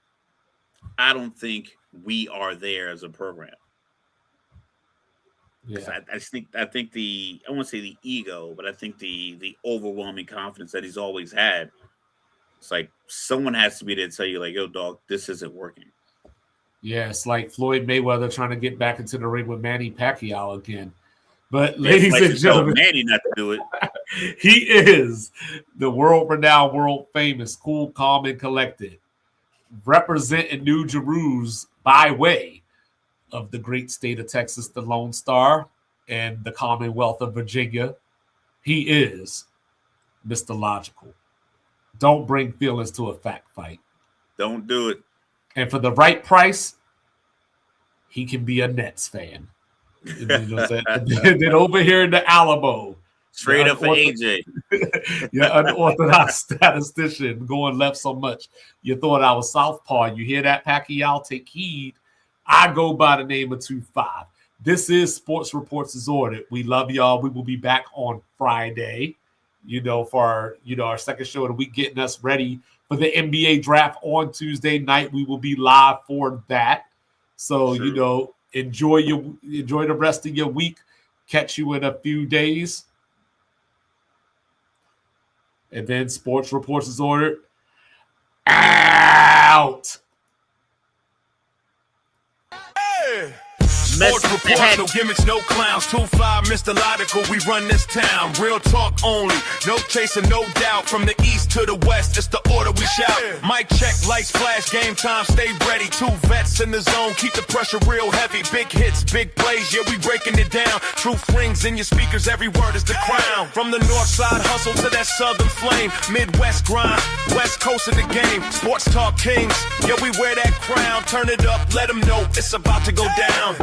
I don't think we are there as a program. Yeah. I think I won't say the ego, but I think the overwhelming confidence that he's always had. It's like someone has to be there to tell you, like, yo, dog, this isn't working. Yeah, it's like Floyd Mayweather trying to get back into the ring with Manny Pacquiao again. But ladies and gentlemen, Manny not to do it. He is the world-renowned, world-famous, cool, calm, and collected, representing New Jerusalem by way of the great state of Texas, the Lone Star, and the Commonwealth of Virginia. He is Mr. Logical. Don't bring feelings to a fact fight. Don't do it. And for the right price, he can be a Nets fan. You know what I'm saying? Then over here in the Alamo, straight up for AJ. You're unorthodox statistician going left so much. You thought I was southpaw. You hear that, Pacquiao? Take heed. I go by the name of 2-5. This is Sports Reports as Ordered. We love y'all. We will be back on Friday, for our second show of the week, getting us ready for the NBA draft on Tuesday night. We will be live for that. So, Sure. Enjoy the rest of your week. Catch you in a few days. And then Sports Reports is Ordered. Out. Hey! Sports reports, no gimmicks, no clowns. 2-5, Mr. Logical, we run this town. Real talk only, no chasing, no doubt. From the east to the west, it's the order we shout. Mic check, lights flash, game time, stay ready. 2 vets in the zone, keep the pressure real heavy. Big hits, big plays, yeah, we breaking it down. Truth rings in your speakers, every word is the crown. From the north side hustle to that southern flame. Midwest grind, west coast of the game. Sports talk kings, yeah, we wear that crown. Turn it up, let them know it's about to go down.